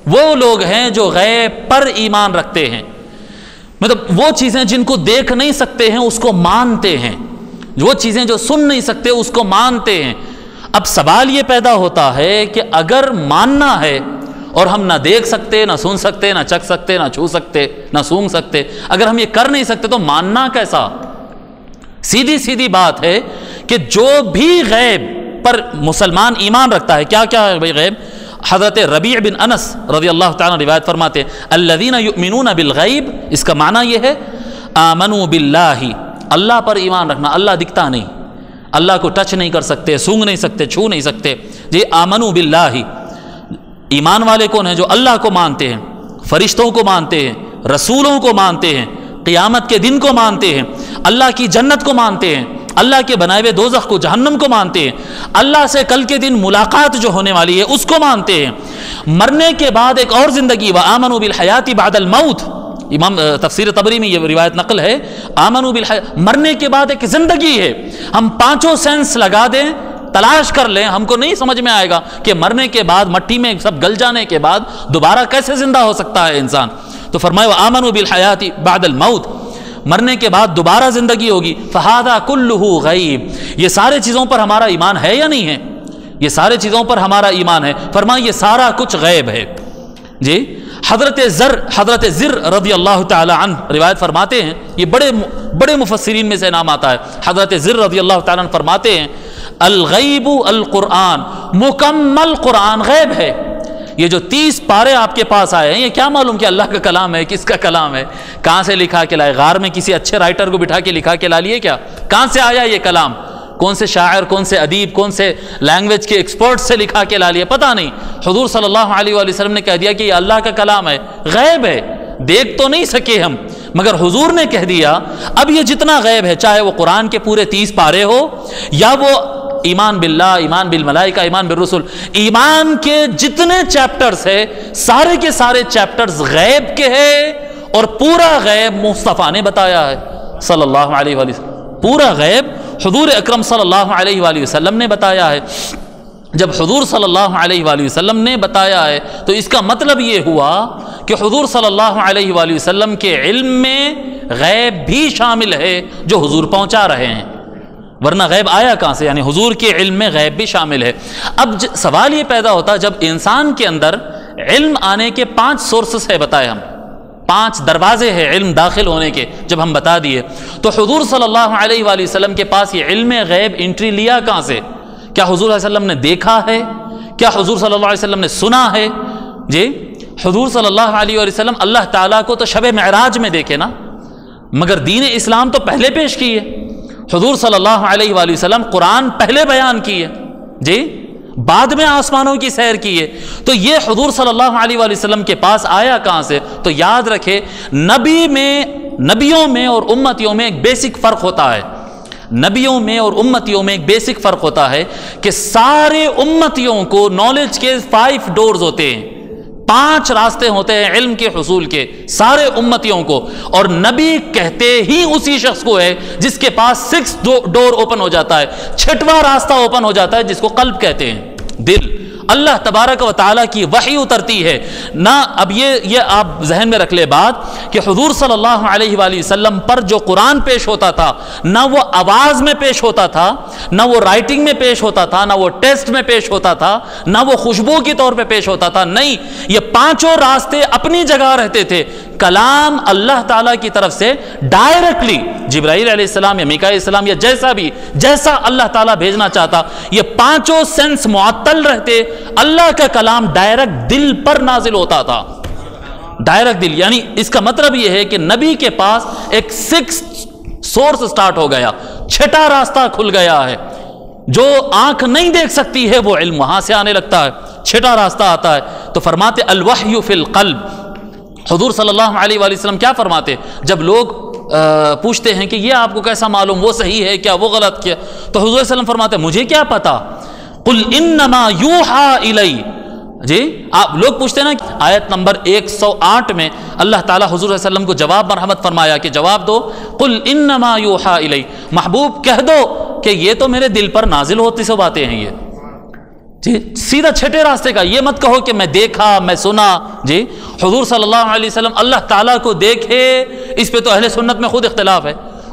وہ لوگ ہیں جو غیب پر ایمان رکھتے ہیں، مطلب وہ چیزیں جن کو دیکھ نہیں سکتے ہیں اس کو مانتے ہیں، وہ چیزیں جو سن نہیں سکتے اس کو مانتے ہیں۔ اب سوال یہ پیدا ہوتا ہے کہ اگر ماننا ہے اور ہم نہ دیکھ سکتے، نہ سن سکتے، نہ چکھ سکتے، نہ چھو سکتے، نہ سونگ سکتے، اگر ہم یہ کر نہیں سکتے تو ماننا کیسا؟ سیدھی سیدھی بات ہے کہ جو بھی غیب پر مسلمان ایمان رکھتا ہے، کیا کیا ہے بھائی غیب؟ حضرت ربیع بن انس رضی اللہ تعالیٰ روایت فرماتے ہیں الذین یؤمنون بالغیب، اس کا معنی یہ ہے آمنوا باللہ، اللہ پر ایمان رکھنا۔ اللہ دکھتا نہیں، اللہ کو ٹچ نہیں کر سکتے، سونگ نہیں سکتے، چھو نہیں سکتے۔ جی آمنوا باللہ، ایمان والے کون ہیں؟ جو اللہ کو مانتے ہیں، فرشتوں کو مانتے ہیں، رسولوں کو مانتے ہیں، قیامت کے دن کو مانتے ہیں، اللہ کی جنت کو مانتے ہیں، اللہ کے بنائے ہوئے دوزخ کو، جہنم کو مانتے ہیں، اللہ سے کل کے دن ملاقات جو ہونے والی ہے اس کو مانتے ہیں، مرنے کے بعد ایک اور زندگی، وآمنوا بالحیات بعد الموت، امام تفسیر طبری میں یہ روایت نقل ہے، آمنوا بالحیات، مرنے کے بعد ایک زندگی ہے۔ ہم 5 سینس لگا دیں، تلاش کر لیں، ہم کو نہیں سمجھ میں آئے گا کہ مرنے کے بعد مٹی میں سب گل جانے کے بعد دوبارہ کیسے زندہ ہو سکتا ہے انسان۔ تو فرمایا وآمنوا بالحیات بعد الموت، مرنے کے بعد دوبارہ زندگی ہوگی۔ فہذا کلہ غیب، یہ سارے چیزوں پر ہمارا ایمان ہے یا نہیں ہے؟ یہ سارے چیزوں پر ہمارا ایمان ہے۔ فرمایا یہ سارا کچھ غیب ہے۔ جی حضرت زر رضی اللہ تعالی عنہ روایت فرماتے ہیں، یہ بڑے مفسرین میں سے نام آتا ہے، حضرت زر رضی اللہ تعالی عنہ فرماتے ہیں الغیب القرآن، مکمل قرآن غیب ہے۔ یہ جو 30 پارے آپ کے پاس آئے ہیں، یہ کیا معلوم کہ اللہ کا کلام ہے، کس کا کلام ہے، کہاں سے لکھا کے لائے؟ غار میں کسی اچھے رائٹر کو بٹھا کے لکھا کے لا لیے کیا؟ کہاں سے آیا یہ کلام؟ کون سے شاعر، کون سے ادیب، کون سے لینگویج کے ایکسپرٹ سے لکھا کے لا لیے؟ پتہ نہیں۔ حضور صلی اللہ علیہ وآلہ وسلم نے کہہ دیا کہ یہ اللہ کا کلام ہے، غیب ہے، دیکھ تو نہیں سکے ہم، مگر حضور نے کہہ دیا۔ اب یہ جتنا غیب ہے، چاہے وہ قرآن کے پورے 30 پارے ہو یا وہ ایمان باللہ، ایمان بالملائکہ، ایمان بالرسل، ایمان کے جتنے چیپٹرز ہیں سارے کے سارے چیپٹرز غیب کے ہیں، اور پورا غیب مصطفیٰ نے بتایا ہے صلی اللہ علیہ وآلہ وسلم، پورا غیب حضور اکرم صلی اللہ علیہ وآلہ وسلم نے بتایا ہے۔ جب حضور صلی اللہ علیہ وآلہ وسلم نے بتایا ہے تو اس کا مطلب یہ ہوا کہ حضور صلی اللہ علیہ وآلہ وسلم کے علم میں غیب بھی شامل ہے جو حضور پہنچا رہے ہیں، ورنہ غیب آیا کہاں سے؟ یعنی حضور کے علم میں غیب بھی شامل ہے۔ اب سوال یہ پیدا ہوتا ہے جب انسان کے اندر علم آنے کے 5 سورسز ہے، بتائے ہم 5 دروازے ہیں علم داخل ہونے کے، جب ہم بتا دیے تو حضور صلی اللہ علیہ وآلہ وسلم کے پاس یہ علم غیب انٹری لیا کہاں سے؟ کیا حضور صلی اللہ علیہ وسلم نے دیکھا ہے؟ کیا حضور صلی اللہ علیہ وسلم نے سنا ہے؟ جی حضور صلی اللہ علیہ وآلہ وسلم اللہ تعالیٰ کو تو شب معراج میں دیکھے نا، مگر دین اسلام تو پہلے پیش کیے۔ حضور صلی اللہ علیہ وآلہ وسلم قرآن پہلے بیان کیے، جی بعد میں آسمانوں کی سیر کیے، تو یہ حضور صلی اللہ علیہ وآلہ وسلم کے پاس آیا کہاں سے؟ تو یاد رکھے نبیوں میں اور امتیوں میں ایک بیسک فرق ہوتا ہے، نبیوں میں اور امتیوں میں ایک بیسک فرق ہوتا ہے کہ سارے امتیوں کو نالج کے 5 ڈورز ہوتے ہیں، 5 راستے ہوتے ہیں علم کے حصول کے سارے امتیوں کو، اور نبی کہتے ہی اسی شخص کو ہے جس کے پاس 6 ڈور اوپن ہو جاتا ہے، 6واں راستہ اوپن ہو جاتا ہے جس کو قلب کہتے ہیں، دل۔ اللہ تبارک و تعالیٰ کی وحی اترتی ہے نہ۔ اب یہ آپ ذہن میں رکھ لے بات کہ حضور صلی اللہ علیہ وآلہ وسلم پر جو قرآن پیش ہوتا تھا، نہ وہ آواز میں پیش ہوتا تھا، نہ وہ رائٹنگ میں پیش ہوتا تھا، نہ وہ ٹیکسٹ میں پیش ہوتا تھا، نہ وہ خوشبو کے طور پہ پیش ہوتا تھا، نہیں، یہ 5 راستے اپنی جگہ رہتے تھے۔ کلام اللہ تعالیٰ کی طرف سے ڈائریکٹلی جبرائیل علیہ السلام یا میکائیل علیہ السلام یا جیسا اللہ تعالیٰ بھیجنا چاہتا، یہ 5 سینس معطل رہتے، اللہ کا کلام ڈائریکٹ دل پر نازل ہوتا تھا، ڈائریکٹ دل۔ یعنی اس کا مطلب یہ ہے کہ نبی کے پاس ایک 6 سورس سٹارٹ ہو گیا، 6واں راستہ کھل گیا ہے، جو آنکھ نہیں دیکھ سکتی ہے وہ علم وہاں سے آنے لگتا ہے، 6واں راستہ آتا ہے۔ تو فرماتے الوحی فی القلب، حضور صلی اللہ علیہ وآلہ وسلم کیا فرماتے جب لوگ پوچھتے ہیں کہ یہ آپ کو کیسا معلوم، وہ صحیح ہے کیا، وہ غلط کیا، تو حضور صلی اللہ علیہ وسلم فرماتے مجھے کیا پتا، قل انما یوحى الی۔ جی آپ لوگ پوچھتے ہیں نا، آیت نمبر 108 میں اللہ تعالیٰ حضور صلی اللہ علیہ وسلم کو جواب مرحمت فرمایا کہ جواب دو، قل انما یوحى الی، محبوب کہہ دو کہ یہ تو میرے دل پر نازل ہوتی سے باتیں ہیں۔ یہ جی سیدھا 6 راستے کا، یہ مت کہو کہ میں دیکھا میں سنا۔ جی حضور صلی اللہ علیہ وسلم اللہ تعالیٰ کو دیکھے، اس پہ تو اہل سنت میں خود اختلاف ہے۔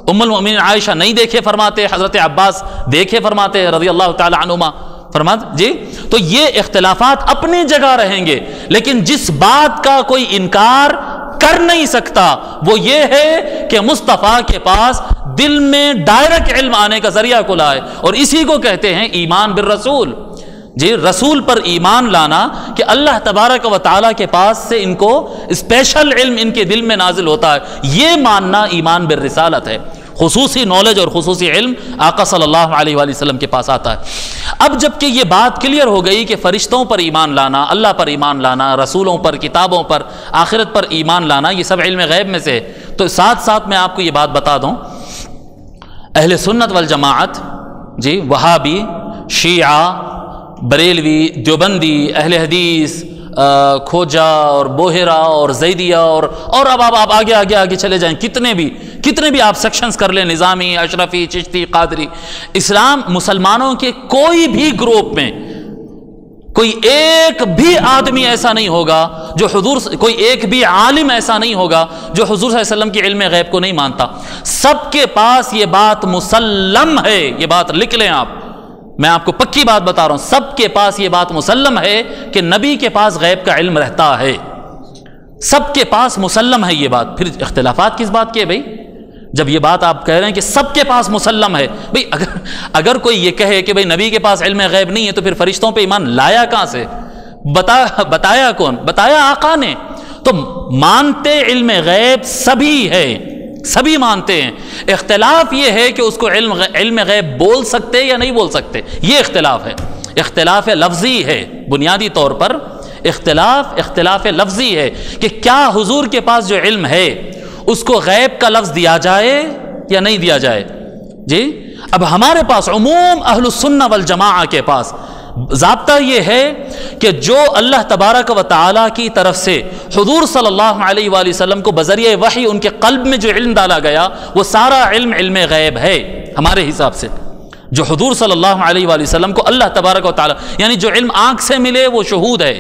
ام المؤمنین عائشہ نہیں دیکھے فرماتے، حضرت عباس دیکھے فرماتے رضی اللہ تعالی عنہما فرماتے۔ جی تو یہ اختلافات اپنی جگہ رہیں گے، لیکن جس بات کا کوئی انکار کر نہیں سکتا وہ یہ ہے کہ مصطفیٰ کے پاس دل میں ڈائریکٹ علم آنے کا ذریعہ کھلا ہے، اور اسی کو کہتے ہیں ایمان بالرسول۔ جی رسول پر ایمان لانا کہ اللہ تبارک و تعالیٰ کے پاس سے ان کو اسپیشل علم ان کے دل میں نازل ہوتا ہے، یہ ماننا ایمان بالرسالت ہے۔ خصوصی نالج اور خصوصی علم آقا صلی اللہ علیہ وآلہ وسلم کے پاس آتا ہے۔ اب جب کہ یہ بات کلیئر ہو گئی کہ فرشتوں پر ایمان لانا، اللہ پر ایمان لانا، رسولوں پر، کتابوں پر، آخرت پر ایمان لانا، یہ سب علم غیب میں سے، تو ساتھ ساتھ میں آپ کو یہ بات بتا دوں، اہل سنت والجماعت، جی وہابی، شیعہ، بریلوی، دیوبندی، اہل حدیث، کھوجا اور بوہرا اور زیدیہ اور اب آپ آگے چلے جائیں، کتنے بھی آپ سیکشنز کر لیں، نظامی، اشرفی، چشتی، قادری، اسلام مسلمانوں کے کوئی بھی گروپ میں کوئی ایک بھی آدمی ایسا نہیں ہوگا جو کوئی ایک بھی عالم ایسا نہیں ہوگا جو حضور صلی اللہ علیہ وسلم کی علم غیب کو نہیں مانتا۔ سب کے پاس یہ بات مسلم ہے، یہ بات لکھ لیں آپ، میں آپ کو پکی بات بتا رہا ہوں، سب کے پاس یہ بات مسلم ہے کہ نبی کے پاس غیب کا علم رہتا ہے، سب کے پاس مسلم ہے یہ بات۔ پھر اختلافات کس بات کے بھائی؟ جب یہ بات آپ کہہ رہے ہیں کہ سب کے پاس مسلم ہے، بھائی اگر کوئی یہ کہے کہ بھائی نبی کے پاس علم غیب نہیں ہے تو پھر فرشتوں پہ ایمان لایا کہاں سے؟ بتایا کون؟ بتایا آقا نے۔ تو مانتے علم غیب سبھی ہے، سبھی مانتے ہیں، اختلاف یہ ہے کہ اس کو علم غیب بول سکتے یا نہیں بول سکتے، یہ اختلاف ہے، اختلاف لفظی ہے، بنیادی طور پر اختلاف لفظی ہے کہ کیا حضور کے پاس جو علم ہے اس کو غیب کا لفظ دیا جائے یا نہیں دیا جائے۔ جی اب ہمارے پاس عموم اہل السنہ والجماعہ کے پاس ضابطہ یہ ہے کہ جو اللہ تبارک و تعالیٰ کی طرف سے حضور صلی اللہ علیہ وآلہ وسلم کو بذریعہ وحی ان کے قلب میں جو علم ڈالا گیا وہ سارا علم غیب ہے ہمارے حساب سے۔ جو حضور صلی اللہ علیہ وآلہ وسلم کو اللہ تبارک و تعالیٰ، یعنی جو علم آنکھ سے ملے وہ شہود ہے،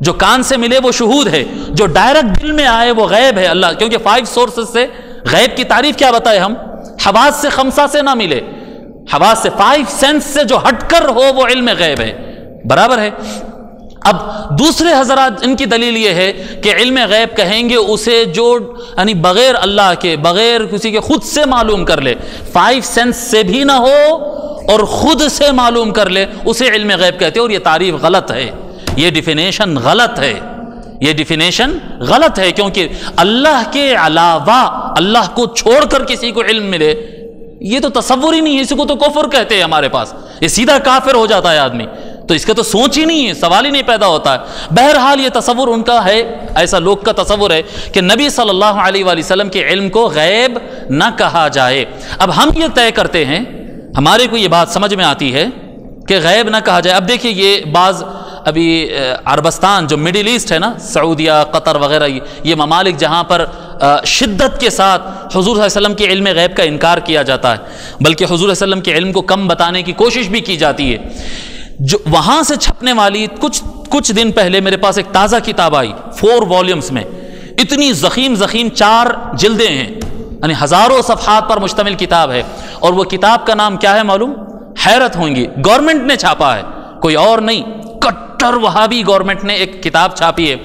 جو کان سے ملے وہ شہود ہے، جو ڈائریکٹ دل میں آئے وہ غیب ہے اللہ، کیونکہ 5 سورسز سے غیب کی تعریف کیا بتائے ہم؟ حواس سے 5 سے نہ ملے، حواس سے 5 سینس سے جو ہٹ کر ہو وہ علم غیب ہے، برابر ہے۔ اب دوسرے حضرات ان کی دلیل یہ ہے کہ علم غیب کہیں گے اسے جو یعنی بغیر اللہ کے، بغیر کسی کے، خود سے معلوم کر لے، 5 سینس سے بھی نہ ہو اور خود سے معلوم کر لے، اسے علم غیب کہتے ہیں، اور یہ تعریف غلط ہے، یہ ڈیفینیشن غلط ہے، یہ ڈیفینیشن غلط ہے، کیونکہ اللہ کے علاوہ اللہ کو چھوڑ کر کسی کو علم ملے یہ تو تصور ہی نہیں ہے، اسی کو تو کفر کہتے ہیں ہمارے پاس، یہ سیدھا کافر ہو جاتا ہے آدمی، تو اس کا تو سوچ ہی نہیں ہے، سوال ہی نہیں پیدا ہوتا ہے۔ بہرحال یہ تصور ان کا ہے، ایسا لوگ کا تصور ہے کہ نبی صلی اللہ علیہ وآلہ وسلم کے علم کو غیب نہ کہا جائے۔ اب ہم یہ طے کرتے ہیں، ہمارے کو یہ بات سمجھ میں آتی ہے کہ غیب نہ کہا جائے۔ اب دیکھیے یہ بعض ابھی عربستان جو مڈل ایسٹ ہے نا، سعودیہ، قطر وغیرہ، یہ ممالک جہاں پر شدت کے ساتھ حضور صلی اللہ علیہ وسلم کے علم غیب کا انکار کیا جاتا ہے، بلکہ حضور صلی اللہ علیہ وسلم کے علم کو کم بتانے کی کوشش بھی کی جاتی ہے، جو وہاں سے چھپنے والی کچھ دن پہلے میرے پاس ایک تازہ کتاب آئی 4 والیومز میں، اتنی ضخیم 4 جلدیں ہیں، یعنی ہزاروں صفحات پر مشتمل کتاب ہے، اور وہ کتاب کا نام کیا ہے معلوم؟ حیرت ہوں گی، گورنمنٹ نے چھاپا ہے، کوئی اور نہیں، کٹر وہابی گورنمنٹ نے ایک کتاب چھاپی ہے۔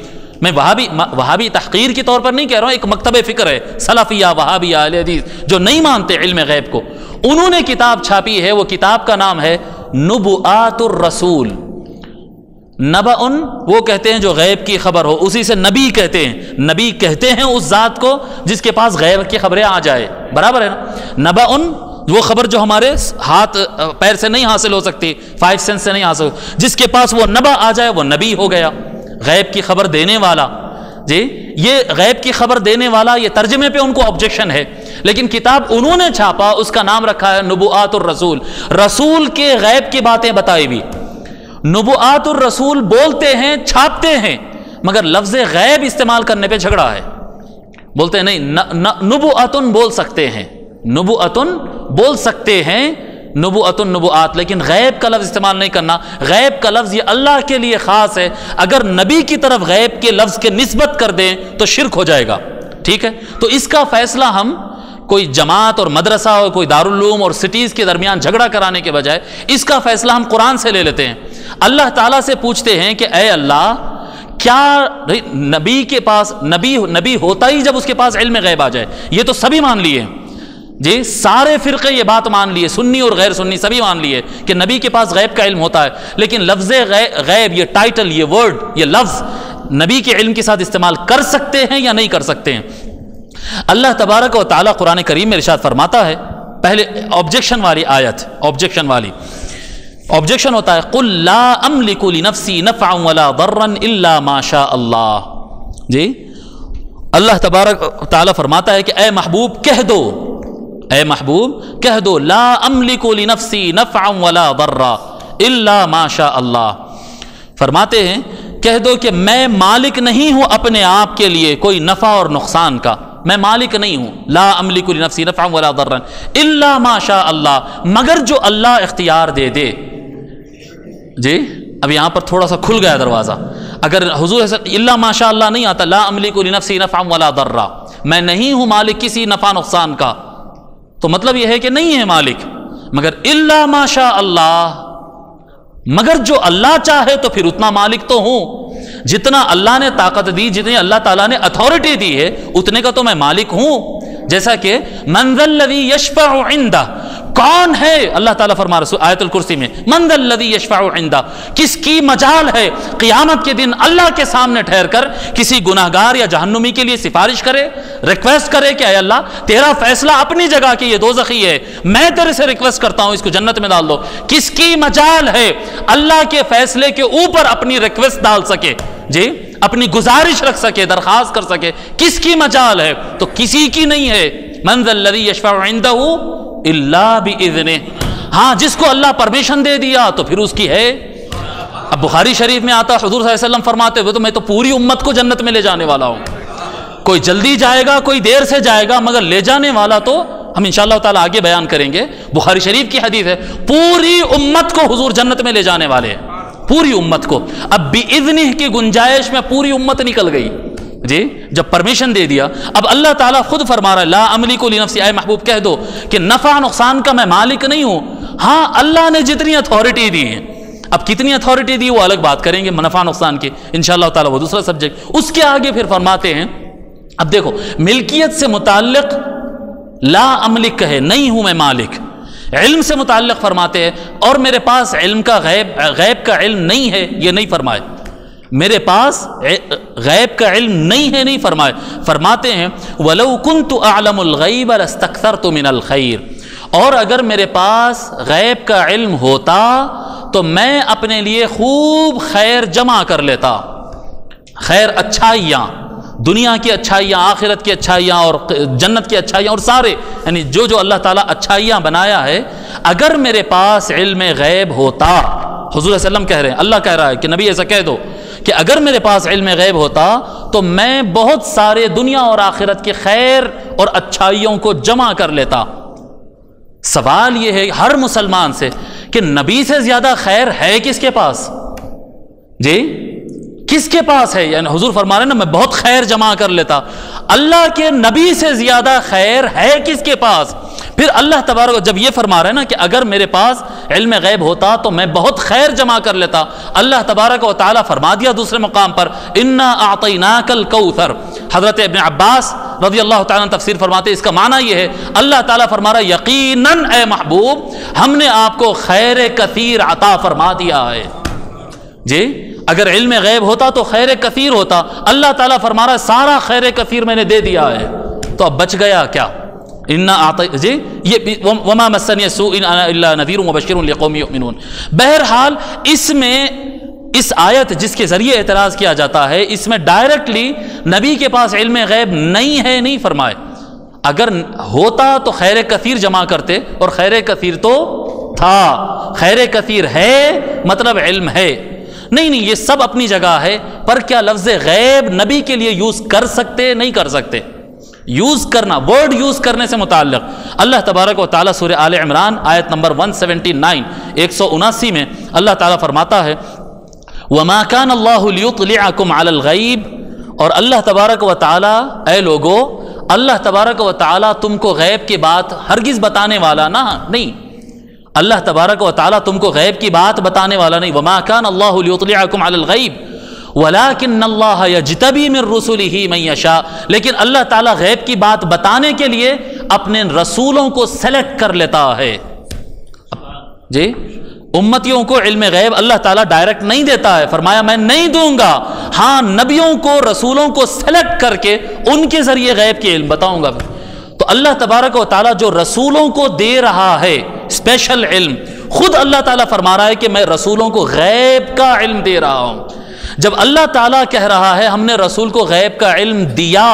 میں وہابی تحقیر کے طور پر نہیں کہہ رہا ہوں، ایک مکتب فکر ہے، سلفیہ، وہابیہ، اہل حدیث جو نہیں مانتے علم غیب کو، انہوں نے کتاب چھاپی ہے، وہ کتاب کا نام ہے نبوءات الرسول۔ نبأ وہ کہتے ہیں جو غیب کی خبر ہو، اسی سے نبی کہتے ہیں، نبی کہتے ہیں اس ذات کو جس کے پاس غیب کی خبریں آ جائے، برابر ہے نا؟ نبأ وہ خبر جو ہمارے ہاتھ پیر سے نہیں حاصل ہو سکتی، 5 سینس سے نہیں حاصل ہو، جس کے پاس وہ نبأ آ جائے وہ نبی ہو گیا، غیب کی خبر دینے والا۔ جی یہ غیب کی خبر دینے والا، یہ ترجمے پہ ان کو آبجیکشن ہے، لیکن کتاب انہوں نے چھاپا، اس کا نام رکھا ہے نبوءات الرسول، رسول کے غیب کی باتیں بتائی بھی۔ نبوءات الرسول بولتے ہیں، چھاپتے ہیں، مگر لفظ غیب استعمال کرنے پہ جھگڑا ہے، بولتے ہیں نہیں، نبوءتن بول سکتے ہیں، نبوءتن بول سکتے ہیں، نبوءتن نبوءات، لیکن غیب کا لفظ استعمال نہیں کرنا۔ غیب کا لفظ یہ اللہ کے لیے خاص ہے، اگر نبی کی طرف غیب کے لفظ کے نسبت کر دیں تو شرک ہو جائے گا، ٹھیک ہے؟ تو اس کا فیصلہ ہم کوئی جماعت اور مدرسہ اور کوئی دارالعلوم اور سٹیز کے درمیان جھگڑا کرانے کے بجائے اس کا فیصلہ ہم قرآن سے لے لیتے ہیں، اللہ تعالیٰ سے پوچھتے ہیں کہ اے اللہ، کیا نبی کے پاس نبی ہوتا ہی جب اس کے پاس علم غیب آ جائے؟ یہ تو سبھی مان لیے جی، سارے فرقے یہ بات مان لیے، سنی اور غیر سنی سبھی مان لیے کہ نبی کے پاس غیب کا علم ہوتا ہے، لیکن لفظ غیب، یہ ٹائٹل، یہ ورڈ، یہ لفظ نبی کے علم کے ساتھ استعمال کر سکتے ہیں یا نہیں کر سکتے ہیں؟ اللہ تبارک و تعالیٰ قرآن کریم میں ارشاد فرماتا ہے، پہلے آبجیکشن والی آیت، آبجیکشن ہوتا ہے قل لا املک لنفسی نفعا ولا ضرا الا ما شاء اللہ۔ جی اللہ تبارک و تعالیٰ فرماتا ہے کہ اے محبوب کہہ دو، اے محبوب کہہ دو، لا املک لنفسی نفعا ولا ضرا الا ما شاء اللہ، فرماتے ہیں کہہ دو کہ میں مالک نہیں ہوں اپنے آپ کے لیے کوئی نفع اور نقصان کا، میں مالک نہیں ہوں، لا املک لنفسی نفعا ولا ضرا الا ما شاء اللہ، مگر جو اللہ اختیار دے دے۔ جی اب یہاں پر تھوڑا سا کھل گیا دروازہ، اگر حضور الا ما شاء اللہ نہیں آتا، لا املک لنفسی نفعا ولا ضرا، میں نہیں ہوں مالک کسی نفع نقصان کا، تو مطلب یہ ہے کہ نہیں ہے مالک، مگر الا ما شاء اللہ، مگر جو اللہ چاہے تو پھر اتنا مالک تو ہوں، جتنا اللہ نے طاقت دی، جتنی اللہ تعالیٰ نے اتھارٹی دی ہے اتنے کا تو میں مالک ہوں۔ جیسا کہ من ذا الذی یشفع عندہ، کون ہے، اللہ تعالیٰ فرما رہا ہے آیت الکرسی میں، من ذا الذی یشفع عندہ، کس کی مجال ہے قیامت کے دن اللہ کے سامنے ٹھہر کر کسی گناہگار یا جہنمی کے لیے سفارش کرے، ریکویسٹ کرے کہ اے اللہ تیرا فیصلہ اپنی جگہ کہ یہ دوزخی ہے، میں تیرے سے ریکویسٹ کرتا ہوں اس کو جنت میں ڈال دو۔ کس کی مجال ہے اللہ کے فیصلے کے اوپر اپنی ریکویسٹ ڈال سکے، جی اپنی گزارش رکھ سکے، درخواست کر سکے، کس کی مجال ہے؟ تو کسی کی نہیں ہے۔ من ذا الذی یشفع عندہ الا باذنہ، ہاں جس کو اللہ پرمیشن دے دیا تو پھر اس کی ہے۔ اب بخاری شریف میں آتا حضور صلی اللہ علیہ وسلم فرماتے ہوئے تو میں تو پوری امت کو جنت میں لے جانے والا ہوں، کوئی جلدی جائے گا کوئی دیر سے جائے گا، مگر لے جانے والا تو ہم انشاءاللہ تعالیٰ آگے بیان کریں گے، بخاری شریف کی حدیث ہے، پوری امت کو حضور جنت میں لے جانے والے ہیں، پوری امت کو۔ اب باذنہ کی گنجائش میں پوری امت نکل گئی، جی جب پرمیشن دے دیا۔ اب اللہ تعالیٰ خود فرما رہا ہے لا املک لنفسی، اے محبوب کہہ دو کہ نفع نقصان کا میں مالک نہیں ہوں، ہاں اللہ نے جتنی اتھارٹی دی ہے، اب کتنی اتھارٹی دی وہ الگ بات کریں گے نفع نقصان کی انشاءاللہ تعالیٰ، وہ دوسرا سبجیکٹ۔ اس کے آگے پھر فرماتے ہیں، اب دیکھو ملکیت سے متعلق لا املک کہے، نہیں ہوں میں مالک، علم سے متعلق فرماتے ہیں اور میرے پاس علم کا غیب کا علم نہیں ہے، یہ نہیں فرمائے، میرے پاس غیب کا علم نہیں ہے، نہیں فرمائے، فرماتے ہیں وَلَوْ كُنْتُ أَعْلَمُ الْغَيْبَ لَاسْتَكْثَرْتُ مِنَ الْخَيْرِ، اور اگر میرے پاس غیب کا علم ہوتا تو میں اپنے لیے خوب خیر جمع کر لیتا، خیر اچھائیاں، دنیا کی اچھائیاں، آخرت کی اچھائیاں اور جنت کی اچھائیاں اور سارے یعنی جو اللہ تعالیٰ اچھائیاں بنایا ہے، اگر میرے پاس علم غیب ہوتا حضور صلی اللہ علیہ وسلم کہہ رہے ہیں، اللہ کہہ رہا ہے کہ نبی ایسا کہہ دو کہ اگر میرے پاس علم غیب ہوتا تو میں بہت سارے دنیا اور آخرت کے خیر اور اچھائیوں کو جمع کر لیتا۔ سوال یہ ہے ہر مسلمان سے کہ نبی سے زیادہ خیر ہے کس کے پاس؟ جی کس کے پاس ہے؟ یعنی حضور فرما رہے ہیں نا میں بہت خیر جمع کر لیتا، اللہ کے نبی سے زیادہ خیر ہے کس کے پاس؟ پھر اللہ تبارک جب یہ فرما رہے ہیں نا کہ اگر میرے پاس علم غیب ہوتا تو میں بہت خیر جمع کر لیتا، اللہ تبارک و تعالیٰ فرما دیا دوسرے مقام پر انا اعطیناک الکوثر۔ حضرت ابن عباس رضی اللہ تعالیٰ عنہ تفسیر فرماتے ہیں اس کا معنی یہ ہے اللہ تعالیٰ فرما رہا ہے یقیناً اے محبوب ہم نے آپ کو خیر کثیر عطا فرما دیا ہے۔ جی اگر علم غیب ہوتا تو خیر کثیر ہوتا، اللہ تعالیٰ فرما رہا ہے سارا خیر کثیر میں نے دے دیا ہے، تو اب بچ گیا کیا؟ جی یہ وما مسنی السوء ان انا الا نذیر ومبشر لقوم یؤمنون۔ بہرحال اس میں اس آیت جس کے ذریعے اعتراض کیا جاتا ہے اس میں ڈائریکٹلی نبی کے پاس علم غیب نہیں ہے نہیں فرمائے، اگر ہوتا تو خیر کثیر جمع کرتے، اور خیر کثیر تو تھا، خیر کثیر ہے مطلب علم ہے نہیں یہ سب اپنی جگہ ہے، پر کیا لفظ غیب نبی کے لیے یوز کر سکتے نہیں کر سکتے؟ یوز کرنا، ورڈ یوز کرنے سے متعلق اللہ تبارک و تعالیٰ سورہ آل عمران آیت نمبر 179 179 میں اللہ تعالیٰ فرماتا ہے وَمَا كَانَ اللَّهُ لِيُطْلِعَكُمْ عَلَى الْغَيْبِ، اور اللہ تبارک و تعالیٰ اے لوگو اللہ تبارک و تعالیٰ تم کو غیب کی بات ہرگز بتانے والا نہیں، اللہ تبارک و تعالیٰ تم کو غیب کی بات بتانے والا نہیں۔ وَمَا كَانَ اللَّهُ لِيُطْلِعَكُمْ عَلَى الْغَيْبِ وَلَكِنَّ اللَّهَ يَجْتَبِي مِن رُّسُلِهِ مَن يَشَاءُ، لیکن اللہ تعالیٰ غیب کی بات بتانے کے لیے اپنے رسولوں کو سلیکٹ کر لیتا ہے۔ جی امتیوں کو علم غیب اللہ تعالیٰ ڈائریکٹ نہیں دیتا ہے، فرمایا میں نہیں دوں گا، ہاں نبیوں کو رسولوں کو سلیکٹ کر کے ان کے ذریعے غیب کے علم بتاؤں گا۔ تو اللہ تبارک و تعالیٰ جو رسولوں کو دے رہا ہے اسپیشل علم، خود اللہ تعالیٰ فرما رہا ہے کہ میں رسولوں کو غیب کا علم دے رہا ہوں۔ جب اللہ تعالیٰ کہہ رہا ہے ہم نے رسول کو غیب کا علم دیا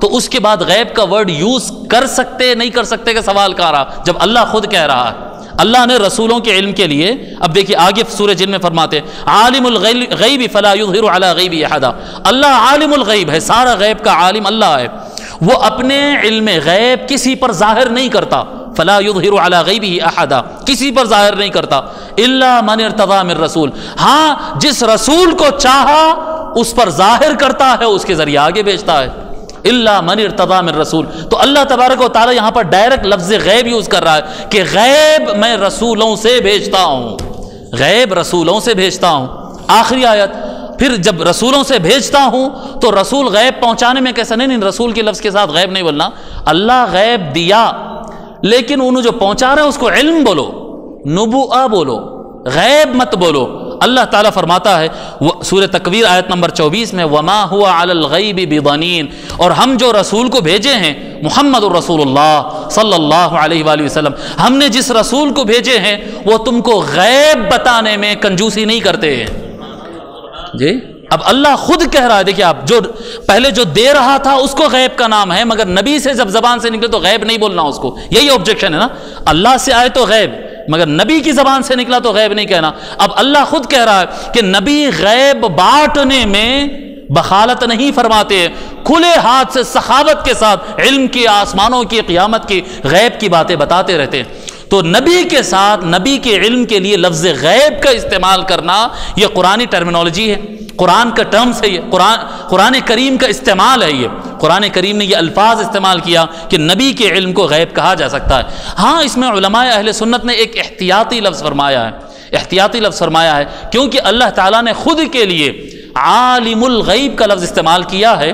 تو اس کے بعد غیب کا ورڈ یوز کر سکتے نہیں کر سکتے کا سوال کہہ رہا، جب اللہ خود کہہ رہا ہے اللہ نے رسولوں کے علم کے لیے۔ اب دیکھیے آگے سورہ جن میں فرماتے عالم الغیب فلا یظہر علی غیبہ احدا، اللہ عالم الغیب ہے، سارا غیب کا عالم اللہ ہے، وہ اپنے علم غیب کسی پر ظاہر نہیں کرتا، فلا یظہر علی غیبہ احدا، کسی پر ظاہر نہیں کرتا، الا من ارتضی من رسول، ہاں جس رسول کو چاہا اس پر ظاہر کرتا ہے، اس کے ذریعے آگے بھیجتا ہے، الا من ارتضی من رسول۔ تو اللہ تبارک و تعالی یہاں پر ڈائریکٹ لفظ غیب یوز کر رہا ہے کہ غیب میں رسولوں سے بھیجتا ہوں، غیب رسولوں سے بھیجتا ہوں۔ آخری آیت پھر جب رسولوں سے بھیجتا ہوں تو رسول غیب پہنچانے میں کیسا نہیں رسول کے لفظ کے ساتھ غیب نہیں بولنا، اللہ غیب دیا لیکن انہوں جو پہنچا رہے ہیں اس کو علم بولو، نبوءہ بولو، غیب مت بولو۔ اللہ تعالیٰ فرماتا ہے سورہ تکویر آیت نمبر 24 میں وما هو علی الغیب بضنین، اور ہم جو رسول کو بھیجے ہیں محمد الرسول اللہ صلی اللہ علیہ وآلہ وسلم، ہم نے جس رسول کو بھیجے ہیں وہ تم کو غیب بتانے میں کنجوسی نہیں کرتے ہیں۔ جی اب اللہ خود کہہ رہا ہے، دیکھیں آپ جو پہلے جو دے رہا تھا اس کو غیب کا نام ہے، مگر نبی سے جب زبان سے نکلے تو غیب نہیں بولنا اس کو، یہی آبجیکشن ہے نا، اللہ سے آئے تو غیب، مگر نبی کی زبان سے نکلا تو غیب نہیں کہنا۔ اب اللہ خود کہہ رہا ہے کہ نبی غیب بانٹنے میں بخالت نہیں فرماتے، کھلے ہاتھ سے سخاوت کے ساتھ علم کی، آسمانوں کی، قیامت کی، غیب کی باتیں بتاتے رہتے ہیں۔ تو نبی کے ساتھ نبی کے علم کے لیے لفظ غیب کا استعمال کرنا یہ قرآنی ٹرمینالوجی ہے، قرآن کا ٹرمز ہے، یہ قرآن کریم کا استعمال ہے، یہ قرآن کریم نے یہ الفاظ استعمال کیا کہ نبی کے علم کو غیب کہا جا سکتا ہے۔ ہاں اس میں علماء اہل سنت نے ایک احتیاطی لفظ فرمایا ہے، احتیاطی لفظ فرمایا ہے کیونکہ اللہ تعالیٰ نے خود کے لیے عالم الغیب کا لفظ استعمال کیا ہے،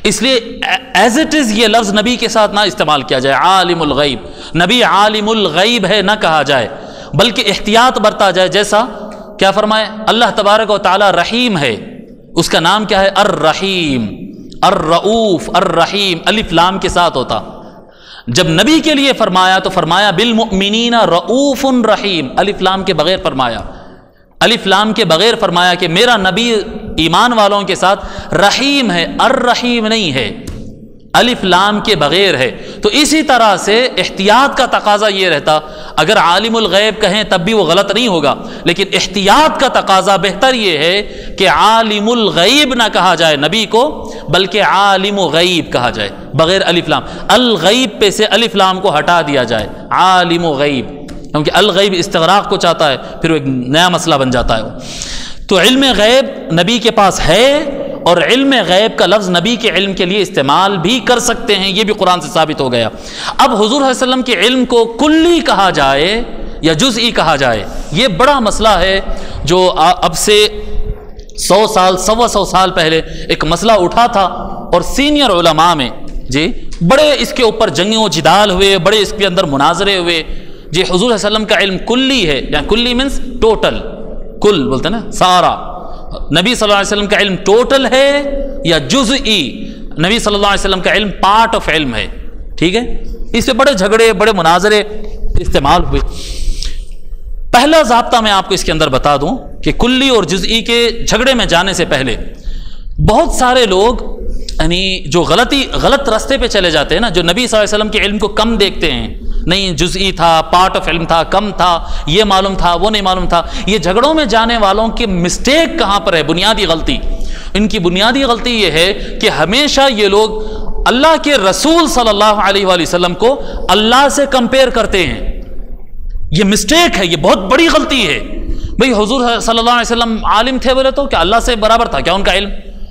اس لیے ایز اٹ از یہ لفظ نبی کے ساتھ نہ استعمال کیا جائے، عالم الغیب، نبی عالم الغیب ہے نہ کہا جائے، بلکہ احتیاط برتا جائے۔ جیسا کیا فرمائے اللہ تبارک و تعالی رحیم ہے، اس کا نام کیا ہے الرحیم، الرؤوف، الرحیم الف لام کے ساتھ ہوتا، جب نبی کے لیے فرمایا تو فرمایا بالمؤمنین رؤوف رحیم، الف لام کے بغیر فرمایا، الف لام کے بغیر فرمایا کہ میرا نبی ایمان والوں کے ساتھ رحیم ہے، الرحیم نہیں ہے۔ الف لام کے بغیر ہے. تو اسی طرح سے احتیاط کا تقاضا یہ رہتا، اگر عالم الغیب کہیں تب بھی وہ غلط نہیں ہوگا، لیکن احتیاط کا تقاضا بہتر یہ ہے کہ عالم الغیب نہ کہا جائے نبی کو، بلکہ عالم غیب کہا جائے بغیر الف لام. الغیب پہ سے الف لام کو ہٹا دیا جائے، عالم غیب، کیونکہ الغیب استغراق کو چاہتا ہے، پھر وہ ایک نیا مسئلہ بن جاتا ہے. تو علم غیب نبی کے پاس ہے، اور علم غیب کا لفظ نبی کے علم کے لیے استعمال بھی کر سکتے ہیں، یہ بھی قرآن سے ثابت ہو گیا. اب حضور صلی اللہ علیہ وسلم کے علم کو کلی کہا جائے یا جزئی کہا جائے، یہ بڑا مسئلہ ہے جو اب سے 100 سال 125 سال پہلے ایک مسئلہ اٹھا تھا، اور سینئر علماء میں بڑے اس کے اوپر جنگ و جدال ہوئے، بڑے اس کے اندر مناظرے ہوئے. حضور صلی اللہ علیہ وسلم کا علم کلی ہے، یا کلی مینس ٹوٹل، کل بولتے ہیں نا سارا. نبی صلی اللہ علیہ وسلم کا علم ٹوٹل ہے یا جزئی؟ نبی صلی اللہ علیہ وسلم کا علم پارٹ آف علم ہے. ٹھیک ہے، اس سے بڑے جھگڑے، بڑے مناظرے استعمال ہوئے. پہلا ضابطہ میں آپ کو اس کے اندر بتا دوں کہ کلی اور جزئی کے جھگڑے میں جانے سے پہلے بہت سارے لوگ یعنی جو غلط راستے پہ چلے جاتے ہیں نا، جو نبی صلی اللہ علیہ وسلم کے علم کو کم دیکھتے ہیں، نہیں جزئی تھا، پارٹ آف علم تھا، کم تھا، یہ معلوم تھا، وہ نہیں معلوم تھا. یہ جھگڑوں میں جانے والوں کی مسٹیک کہاں پر ہے؟ بنیادی غلطی ان کی بنیادی غلطی یہ ہے کہ ہمیشہ یہ لوگ اللہ کے رسول صلی اللہ علیہ وآلہ وسلم کو اللہ سے کمپیئر کرتے ہیں. یہ مسٹیک ہے، یہ بہت بڑی غلطی ہے. بھئی حضور صلی اللہ علیہ وسلم عالم تھے بولے تو کیا اللہ سے برابر تھا کیا ان کا علم؟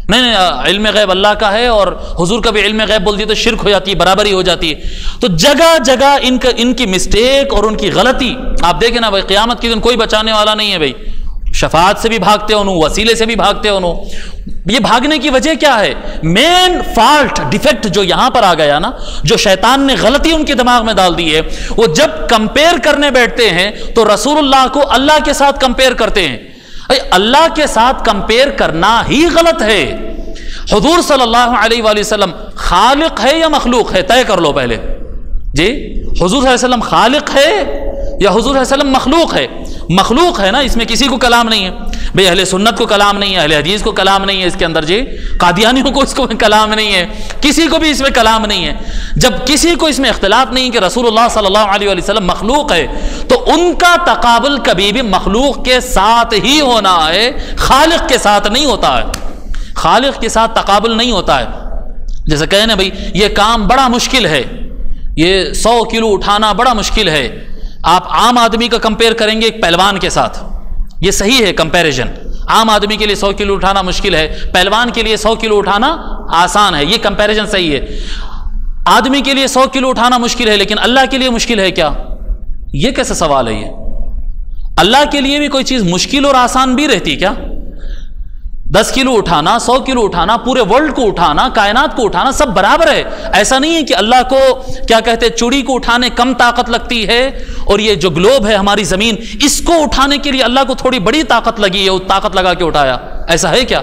نہیں، علم غیب اللہ کا ہے، اور حضور کا بھی علم غیب بول دی تو شرک ہو جاتی ہے، برابری ہو جاتی ہے. تو جگہ جگہ ان کی مسٹیک اور ان کی غلطی آپ دیکھیں نا. بھائی قیامت کے دن کوئی بچانے والا نہیں ہے. بھائی شفاعت سے بھی بھاگتے ہو، وسیلے سے بھی بھاگتے ہو. یہ بھاگنے کی وجہ کیا ہے؟ مین فالٹ، ڈیفیکٹ جو یہاں پر آ گیا نا، جو شیطان نے غلطی ان کے دماغ میں ڈال دی ہے، وہ جب کمپیئر کرنے بیٹھتے ہیں تو رسول اللہ کو اللہ کے ساتھ کمپیئر کرتے ہیں. اللہ کے ساتھ کمپیئر کرنا ہی غلط ہے. حضور صلی اللہ علیہ وآلہ وسلم خالق ہے یا مخلوق ہے؟ طے کر لو پہلے. حضور صلی اللہ علیہ وسلم خالق ہے یا حضور صلی اللہ علیہ وسلم مخلوق ہے؟ مخلوق ہے نا، اس میں کسی کو کلام نہیں ہے. بھئی اہل سنت کو کلام نہیں ہے، اہل حدیث کو کلام نہیں ہے اس کے اندر. قادیانیوں کو اس کو کلام نہیں ہے، کسی کو بھی اس میں کلام نہیں ہے. جب کسی کو اس میں اختلاف نہیں کہ رسول اللہ صلی اللہ علیہ وآلہ وسلم مخلوق ہے، تو ان کا تقابل کبھی بھی مخلوق کے ساتھ ہی ہونا ہے، خالق کے ساتھ نہیں ہوتا ہے. خالق کے ساتھ تقابل نہیں ہوتا ہے. جیسے کہنے بھئی یہ کام بڑا مشکل ہے، یہ 100 کلو اٹھانا بڑا مشکل ہے. آپ عام آدمی کا کمپیئر کریں گے ایک پہلوان کے ساتھ، یہ صحیح ہے کمپیریزن. عام آدمی کے لیے 100 کلو اٹھانا مشکل ہے، پہلوان کے لیے 100 کلو اٹھانا آسان ہے. یہ کمپیریزن صحیح ہے. آدمی کے لیے 100 کلو اٹھانا مشکل ہے، لیکن اللہ کے لیے مشکل ہے کیا؟ یہ کیسا سوال ہے؟ یہ اللہ کے لیے بھی کوئی چیز مشکل اور آسان بھی رہتی کیا؟ 10 کلو اٹھانا، 100 کلو اٹھانا، پورے ورلڈ کو اٹھانا، کائنات کو اٹھانا، سب برابر ہے. ایسا نہیں ہے کہ اللہ کو کیا کہتے ہیں چوڑی کو اٹھانے کم طاقت لگتی ہے، اور یہ جو گلوب ہے ہماری زمین، اس کو اٹھانے کے لیے اللہ کو تھوڑی بڑی طاقت لگی ہے، وہ طاقت لگا کے اٹھایا. ایسا ہے کیا؟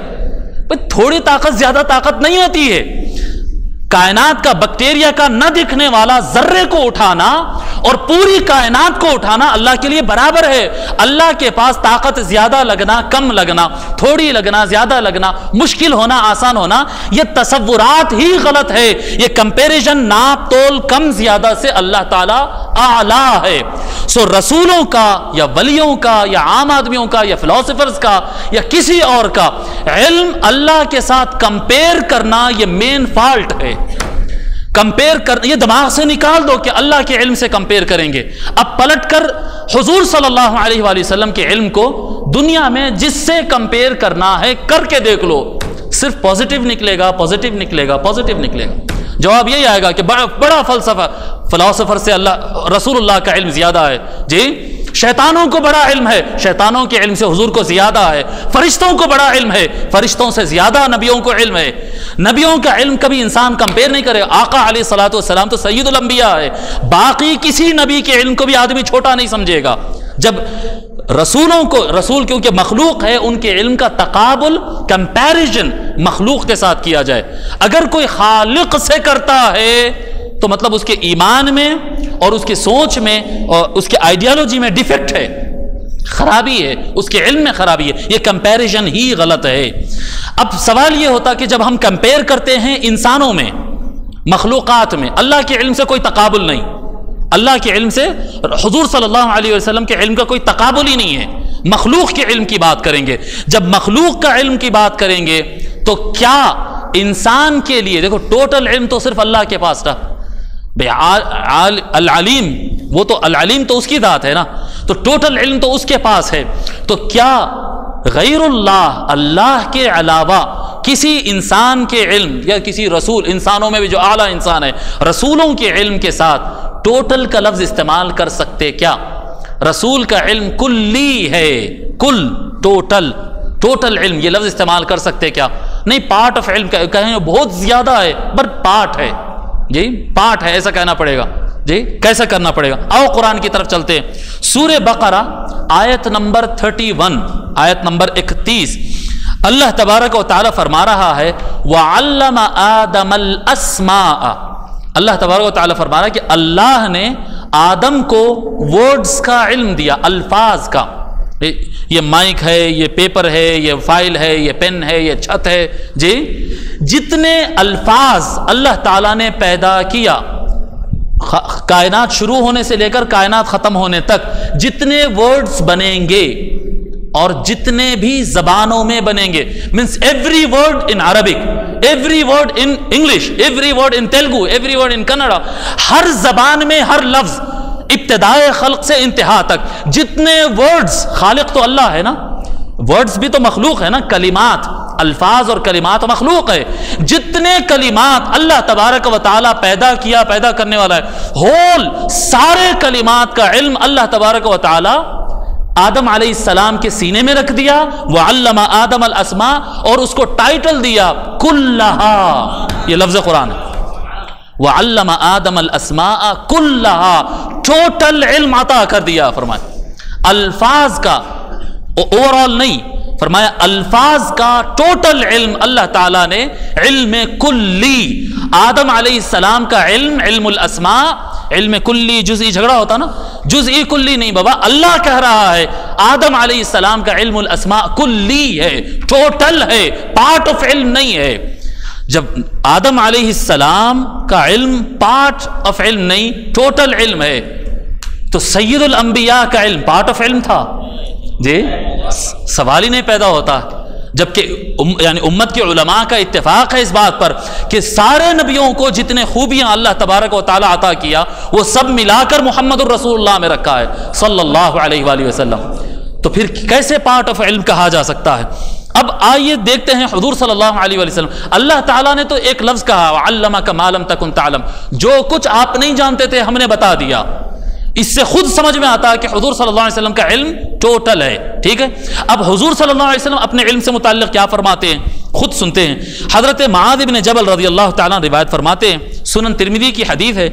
تھوڑی طاقت زیادہ طاقت نہیں ہوتی ہے. کائنات کا بیکٹیریا کا نہ دکھنے والا ذرے کو اٹھانا اور پوری کائنات کو اٹھانا اللہ کے لیے برابر ہے. اللہ کے پاس طاقت زیادہ لگنا، کم لگنا، تھوڑی لگنا، زیادہ لگنا، مشکل ہونا، آسان ہونا، یہ تصورات ہی غلط ہے. یہ کمپیریزن ناپ تول کم زیادہ سے اللہ تعالی اعلیٰ ہے. سو رسولوں کا یا ولیوں کا یا عام آدمیوں کا یا فلاسفرز کا یا کسی اور کا علم اللہ کے ساتھ کمپیئر کرنا یہ مین فالٹ ہے. کمپیئر کر، یہ دماغ سے نکال دو کہ اللہ کے علم سے کمپیئر کریں گے. اب پلٹ کر حضور صلی اللہ علیہ وآلہ وسلم کے علم کو دنیا میں جس سے کمپیئر کرنا ہے کر کے دیکھ لو، صرف پازیٹیو نکلے گا، پازیٹیو نکلے گا، پازیٹیو نکلے گا. جواب یہی آئے گا کہ بڑا فلاسفر سے رسول اللہ کا علم زیادہ ہے. شیطانوں کو بڑا علم ہے، شیطانوں کے علم سے حضور کو زیادہ ہے. فرشتوں کو بڑا علم ہے، فرشتوں سے زیادہ نبیوں کو علم ہے. نبیوں کا علم کبھی انسان کمپیئر نہیں کرے. آقا علیہ الصلوۃ والسلام تو سید الانبیاء ہے، باقی کسی نبی کے علم کو بھی آدمی چھوٹا نہیں سمجھے گا. جب رسول کیونکہ مخلوق ہے، ان کے علم کا تقابل، کمپیریزن مخلوق کے ساتھ کیا جائے. اگر کوئی خالق سے کرتا ہے تو مطلب اس کے ایمان میں اور اس کی سوچ میں اور اس کے آئیڈیالوجی میں ڈیفیکٹ ہے، خرابی ہے، اس کے علم میں خرابی ہے. یہ کمپیریزن ہی غلط ہے. اب سوال یہ ہوتا کہ جب ہم کمپیئر کرتے ہیں انسانوں میں مخلوقات میں اللہ کے علم سے کوئی تقابل نہیں، اللہ کے علم سے حضور صلی اللہ علیہ وسلم کے علم کا کوئی تقابل ہی نہیں ہے۔ مخلوق کے علم کی بات کریں گے، جب مخلوق کا علم کی بات کریں گے تو کیا انسان کے لیے، دیکھو ٹوٹل علم تو صرف اللہ کے پاس تھا، العلیم، وہ تو العلیم تو اس کی ذات ہے نا، تو ٹوٹل علم تو اس کے پاس ہے، تو کیا غیر اللہ، اللہ کے علاوہ کسی انسان کے علم یا کسی رسول، انسانوں میں بھی جو اعلیٰ انسان ہے، رسولوں کے علم کے ساتھ ٹوٹل کا لفظ استعمال کر سکتے کیا؟ رسول کا علم کلی ہے، کل، ٹوٹل علم، یہ لفظ استعمال کر سکتے کیا؟ نہیں، پارٹ آف علم کہیں بہت زیادہ ہے، پر پارٹ ہے، جی پارٹ ہے، ایسا کہنا پڑے گا، جی کیسا کرنا پڑے گا؟ آؤ قرآن کی طرف چلتے ہیں، سورہ بقرہ آیت نمبر 31، آیت نمبر 31، اللہ تبارک و تعالی فرما رہا ہے وَعَلَّمَ آدَمَ الْأَسْمَاءَ، اللہ تبارک و تعالی فرما رہا ہے کہ اللہ نے آدم کو ورڈز کا علم دیا، الفاظ کا، یہ مائک ہے، یہ پیپر ہے، یہ فائل ہے، یہ پین ہے، یہ چھت ہے، جی جتنے الفاظ اللہ تعالیٰ نے پیدا کیا، کائنات شروع ہونے سے لے کر کائنات ختم ہونے تک جتنے ورڈز بنیں گے اور جتنے بھی زبانوں میں بنیں گے، means every word in Arabic, every word in English, every word in Telugu, every word in Kannada، ہر زبان میں ہر لفظ ابتدائے خلق سے انتہا تک جتنے ورڈز، خالق تو اللہ ہے نا، ورڈز بھی تو مخلوق ہے نا، کلمات، الفاظ اور کلمات مخلوق ہے، جتنے کلمات اللہ تبارک و تعالی پیدا کیا، پیدا کرنے والا ہے، ہول سارے کلمات کا علم اللہ تبارک و تعالی آدم علیہ السلام کے سینے میں رکھ دیا، وَعَلَّمَ آدَمَ الْأَسْمَاءَ، اور اس کو ٹائٹل دیا كُلَّهَا، یہ لفظ قرآن ہے، وَعَلَّمَ آدَمَ الْأَسْمَاءَ كُلَّهَا، ٹوٹل علم عطا کر دیا، فرمایا الفاظ کا اوور آل نہیں، فرمایا الفاظ کا ٹوٹل علم اللہ تعالیٰ نے علم کلی، آدم علیہ السلام کا علم، علم الاسماء، علم کلی جزئی جھگڑا ہوتا نا، جزئی کلی نہیں بابا، اللہ کہہ رہا ہے آدم علیہ السلام کا علم الاسماء کلی ہے، ٹوٹل ہے، پارٹ آف علم نہیں ہے۔ جب آدم علیہ السلام کا علم پارٹ آف علم نہیں، ٹوٹل علم ہے، تو سید الانبیاء کا علم پارٹ آف علم تھا؟ جی سوال ہی نہیں پیدا ہوتا، جبکہ یعنی امت کے علماء کا اتفاق ہے اس بات پر کہ سارے نبیوں کو جتنے خوبیاں اللہ تبارک و تعالی عطا کیا وہ سب ملا کر محمد الرسول اللہ میں رکھا ہے صلی اللہ علیہ وآلہ وسلم، تو پھر کیسے پارٹ آف علم کہا جا سکتا ہے؟ اب آئیے دیکھتے ہیں حضور صلی اللہ علیہ وآلہ وسلم، اللہ تعالیٰ نے تو ایک لفظ کہا وَعَلَّمَكَ مَا لَمْ تَكُنْ تَعْلَمْ، جو کچھ آپ نہیں جانتے تھے ہم نے بتا دیا، اس سے خود سمجھ میں آتا ہے کہ حضور صلی اللہ علیہ وسلم کا علم ٹوٹل ہے، ٹھیک ہے؟ اب حضور صلی اللہ علیہ وسلم اپنے علم سے متعلق کیا فرماتے ہیں خود سنتے ہیں۔ حضرت معاذ بن جبل رضی اللہ تعالیٰ روایت فرماتے ہیں، سنن ترمذی کی حدیث ہے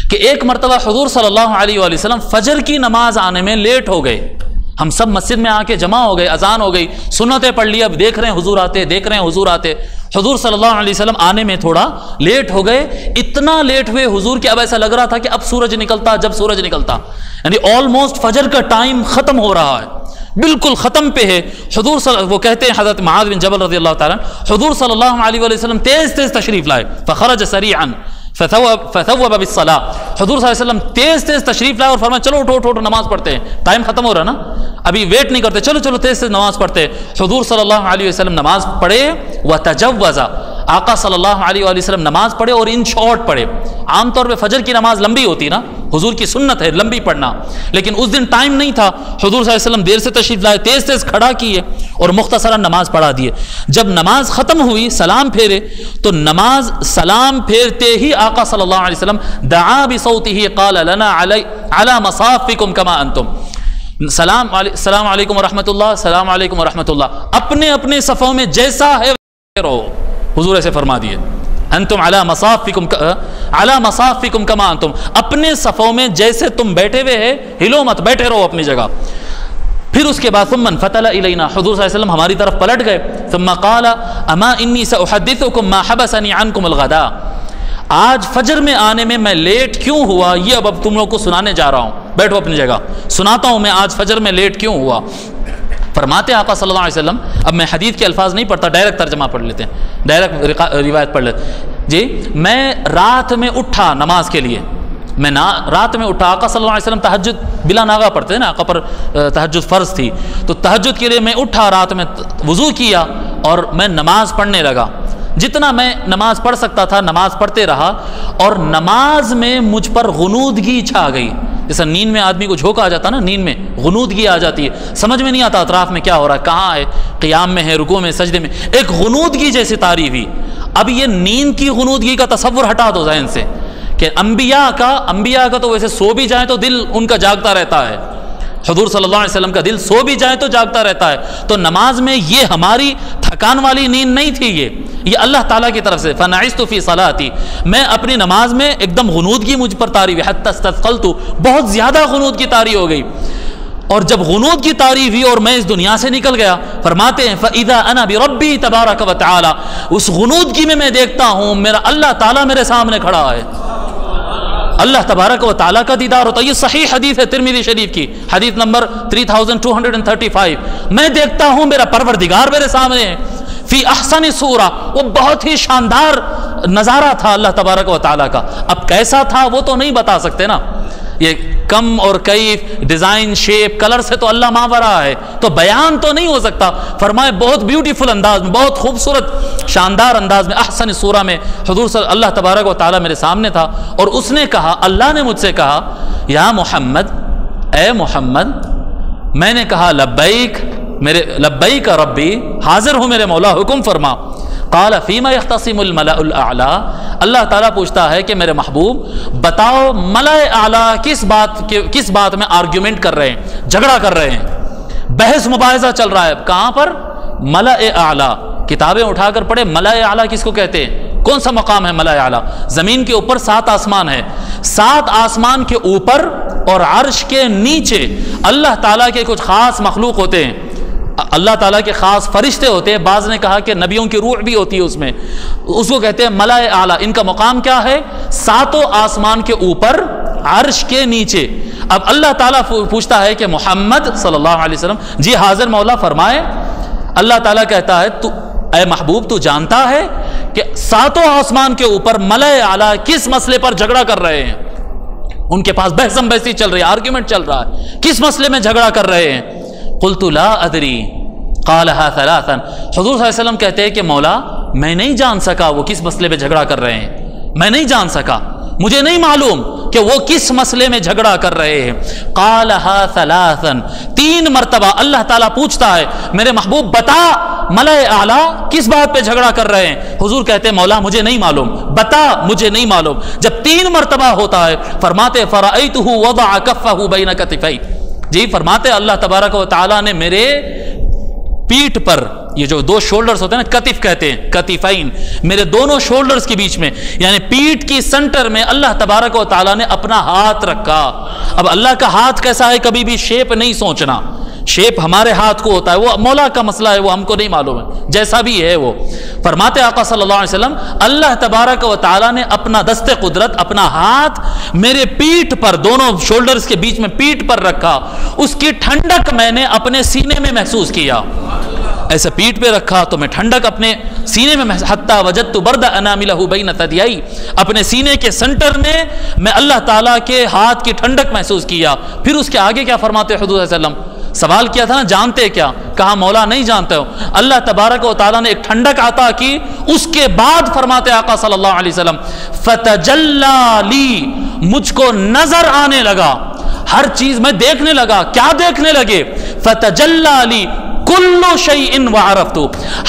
کہ ایک مرتبہ حضور صلی اللہ علیہ وآلہ وسلم فجر کی نماز آنے میں لیٹ ہو گئے، ہم سب مسجد میں آ کے جمع ہو گئے، اذان ہو گئی، سنتیں پڑھ لی، اب دیکھ رہے ہیں حضور آتے، دیکھ رہے ہیں حضور آتے، حضور صلی اللہ علیہ وسلم آنے میں تھوڑا لیٹ ہو گئے، اتنا لیٹ ہوئے حضور کہ اب ایسا لگ رہا تھا کہ اب سورج نکلتا، جب سورج نکلتا یعنی آلموسٹ فجر کا ٹائم ختم ہو رہا ہے، بالکل ختم پہ ہے، وہ کہتے ہیں حضرت معاذ بن جبل رضی اللہ تعالیٰ حضور صلی اللہ علیہ وآلہ وسلم تیز تیز تشریف لائے، فخرج سریعا فثوب بالصلاۃ، حضور صلی اللہ علیہ وسلم تیز تیز تشریف لائے اور فرمایا چلو اٹھو اٹھو نماز پڑھتے ہیں، ٹائم ختم ہو رہا نا، ابھی ویٹ نہیں کرتے، چلو چلو تیز تیز نماز پڑھتے۔ حضور صلی اللہ علیہ وسلم نماز پڑھے، وتجوز، آقا صلی اللہ علیہ وآلہ وسلم نماز پڑھے اور ان شارٹ پڑھے، عام طور پہ فجر کی نماز لمبی ہوتی نا، حضور کی سنت ہے لمبی پڑھنا، لیکن اس دن ٹائم نہیں تھا، حضور صلی اللہ علیہ وسلم دیر سے تشریف لائے، تیز تیز کھڑا کیے اور مختصرا نماز پڑھا دیے۔ جب نماز ختم ہوئی سلام پھیرے تو نماز سلام پھیرتے ہی آقا صلی اللہ علیہ وسلم دعا بصوتہ قال لنا علی مصافکم کما انتم، السلام علیکم ورحمۃ اللہ، السلام علیکم ورحمۃ اللہ، اپنے اپنے صفوں میں جیسا ہے رہو، حضور ایسے فرما دیے، انتم علی مصافکم کما انتم، اپنے صفوں میں جیسے تم بیٹھے ہوئے ہیں ہلو مت، بیٹھے رہو اپنی جگہ۔ پھر اس کے بعد ثم انفتل الینا، حضور صلی اللہ علیہ وسلم ہماری طرف پلٹ گئے، ثم قال اما انی ساحدثکم ما حبسنی عنکم الغداء، آج فجر میں آنے میں میں لیٹ کیوں ہوا یہ اب تم لوگ کو سنانے جا رہا ہوں، بیٹھو اپنی جگہ، سناتا ہوں میں آج فجر میں لیٹ کیوں ہوا۔ فرماتے آقا صلی اللہ علیہ وسلم، اب میں حدیث کے الفاظ نہیں پڑھتا، ڈائریکٹ ترجمہ پڑھ لیتے ہیں، ڈائریکٹ روایت پڑھ لیتے ہیں جی۔ میں رات میں اٹھا نماز کے لیے، میں رات میں اٹھا، آقا صلی اللہ علیہ وسلم تہجد بلا ناغہ پڑھتے ہیں نا، آقا پر تہجد فرض تھی، تو تہجد کے لیے میں اٹھا، رات میں وضو کیا اور میں نماز پڑھنے لگا۔ جتنا میں نماز پڑھ سکتا تھا نماز پڑھتے رہا، اور نماز میں مجھ پر غنودگی چھا گئی، جیسا نیند میں آدمی کو جھونک آ جاتا نا، نیند میں غنودگی آ جاتی ہے، سمجھ میں نہیں آتا اطراف میں کیا ہو رہا ہے، کہاں ہے، قیام میں ہے، رکوع میں، سجدے میں، ایک غنودگی جیسی طاری ہوئی۔ اب یہ نیند کی غنودگی کا تصور ہٹا دو ذہن سے، کہ انبیاء کا تو ویسے سو بھی جائیں تو دل ان کا جاگتا رہتا ہے، حضور صلی اللہ علیہ وسلم کا دل سو بھی جائے تو جاگتا رہتا ہے، تو نماز میں یہ ہماری تھکان والی نیند نہیں تھی، یہ اللہ تعالیٰ کی طرف سے، فنعست فی صلاتی، میں اپنی نماز میں ایک دم غنودگی مجھ پر طاری ہوئی، حتی استثقلت، بہت زیادہ غنودگی طاری ہو گئی، اور جب غنودگی طاری ہوئی اور میں اس دنیا سے نکل گیا، فرماتے ہیں فَإِذَا أَنَا بِرَبِّي تَبَارَكَ وَتَعَالَى، اس غنودگی میں دیکھتا ہوں میرا اللہ تعالیٰ میرے سامنے کھڑا ہے، اللہ تبارک و تعالیٰ کا دیدار ہوتا ہے۔ یہ صحیح حدیث ہے ترمذی شریف کی، حدیث نمبر 3235، میں دیکھتا ہوں میرا پروردگار میرے سامنے ہے، فی احسن صورہ، وہ بہت ہی شاندار نظارہ تھا اللہ تبارک و تعالیٰ کا۔ اب کیسا تھا وہ تو نہیں بتا سکتے نا، یہ کم اور کیف، ڈیزائن، شیپ، کلر سے تو اللہ ماورا ہے، تو بیان تو نہیں ہو سکتا۔ فرمائے بہت بیوٹیفل انداز میں، بہت خوبصورت شاندار انداز میں، احسن صورہ میں حضور صلی اللہ تبارک و تعالیٰ میرے سامنے تھا، اور اس نے کہا، اللہ نے مجھ سے کہا، یا محمد، اے محمد، میں نے کہا لبیک، لبیک ربی، حاضر ہوں میرے مولا، حکم فرما۔ قال فیما یختصم الملأ الاعلی، اللہ تعالیٰ پوچھتا ہے کہ میرے محبوب بتاؤ ملأ اعلیٰ کس بات میں آرگیومنٹ کر رہے ہیں، جھگڑا کر رہے ہیں، بحث مباحثہ چل رہا ہے، کہاں پر؟ ملأ اعلیٰ، کتابیں اٹھا کر پڑھے، ملأ اعلیٰ کس کو کہتے ہیں، کون سا مقام ہے ملأ اعلیٰ؟ زمین کے اوپر 7 آسمان ہے، 7 آسمان کے اوپر اور عرش کے نیچے اللہ تعالیٰ کے کچھ خاص مخلوق ہوتے ہیں، اللہ تعالیٰ کے خاص فرشتے ہوتے ہیں، بعض نے کہا کہ نبیوں کی روح بھی ہوتی ہے اس میں، اس کو کہتے ہیں ملأ اعلیٰ۔ ان کا مقام کیا ہے؟ 7 آسمان کے اوپر، عرش کے نیچے۔ اب اللہ تعالیٰ پوچھتا ہے کہ محمد صلی اللہ علیہ وسلم، جی حاضر مولا فرمائے۔ اللہ تعالیٰ کہتا ہے تو اے محبوب تو جانتا ہے کہ 7 آسمان کے اوپر ملأ اعلیٰ کس مسئلے پر جھگڑا کر رہے ہیں، ان کے پاس بحث بحثی چل رہی ہے، آرگیومنٹ چل رہا ہے، کس مسئلے میں جھگڑا کر رہے ہیں؟ قلت لا ادری قالها ثلاثا، حضور صلی اللہ علیہ وسلم کہتے ہیں کہ مولا میں نہیں جان سکا وہ کس مسئلے میں جھگڑا کر رہے ہیں، میں نہیں جان سکا، مجھے نہیں معلوم کہ وہ کس مسئلے میں جھگڑا کر رہے ہیں۔ قالها ثلاثا، 3 مرتبہ اللہ تعالیٰ پوچھتا ہے میرے محبوب بتا ملأ اعلیٰ کس بات پہ جھگڑا کر رہے ہیں؟ حضور کہتے ہیں مولا مجھے نہیں معلوم، بتا مجھے نہیں معلوم۔ جب 3 مرتبہ ہوتا ہے فرماتے فرأیتہ وضع کفہ بین کتفی، جی فرماتے اللہ تبارک و تعالیٰ نے میرے پیٹھ پر، یہ جو 2 شولڈرز ہوتے ہیں نا، کتف کہتے ہیں، کتفین، میرے دونوں شولڈرز کے بیچ میں، یعنی پیٹھ کی سنٹر میں اللہ تبارک و تعالیٰ نے اپنا ہاتھ رکھا۔ اب اللہ کا ہاتھ کیسا ہے کبھی بھی شیپ نہیں سوچنا، شیپ ہمارے ہاتھ کو ہوتا ہے، وہ مولا کا مسئلہ ہے، وہ ہم کو نہیں معلوم ہے، جیسا بھی ہے وہ۔ فرماتے آقا صلی اللہ علیہ وسلم اللہ تبارک و تعالیٰ نے اپنا دست قدرت، اپنا ہاتھ میرے پیٹھ پر، دونوں شولڈرز کے بیچ میں پیٹھ پر رکھا، اس کی ٹھنڈک میں نے اپنے سینے میں محسوس کیا، ایسے پیٹھ پہ رکھا تو میں ٹھنڈک اپنے سینے میں حتی وجدت برد اناملہ بین ثدیئی، اپنے سینے کے سنٹر میں اللہ تعالیٰ کے ہاتھ کی ٹھنڈک محسوس کیا۔ پھر اس کے آگے کیا فرماتے حضور صلی اللہ علیہ وسلم؟ سوال کیا تھا نا جانتے کیا؟ کہا مولا نہیں جانتے ہو۔ اللہ تبارک و تعالیٰ نے ایک ٹھنڈک عطا کی، اس کے بعد فرماتے آقا صلی اللہ علیہ وسلم فتجلی لی، مجھ کو نظر آنے لگا، ہر چیز میں دیکھنے لگا۔ کیا دیکھنے لگے؟ فتجلی لی کل شیء وعرفت،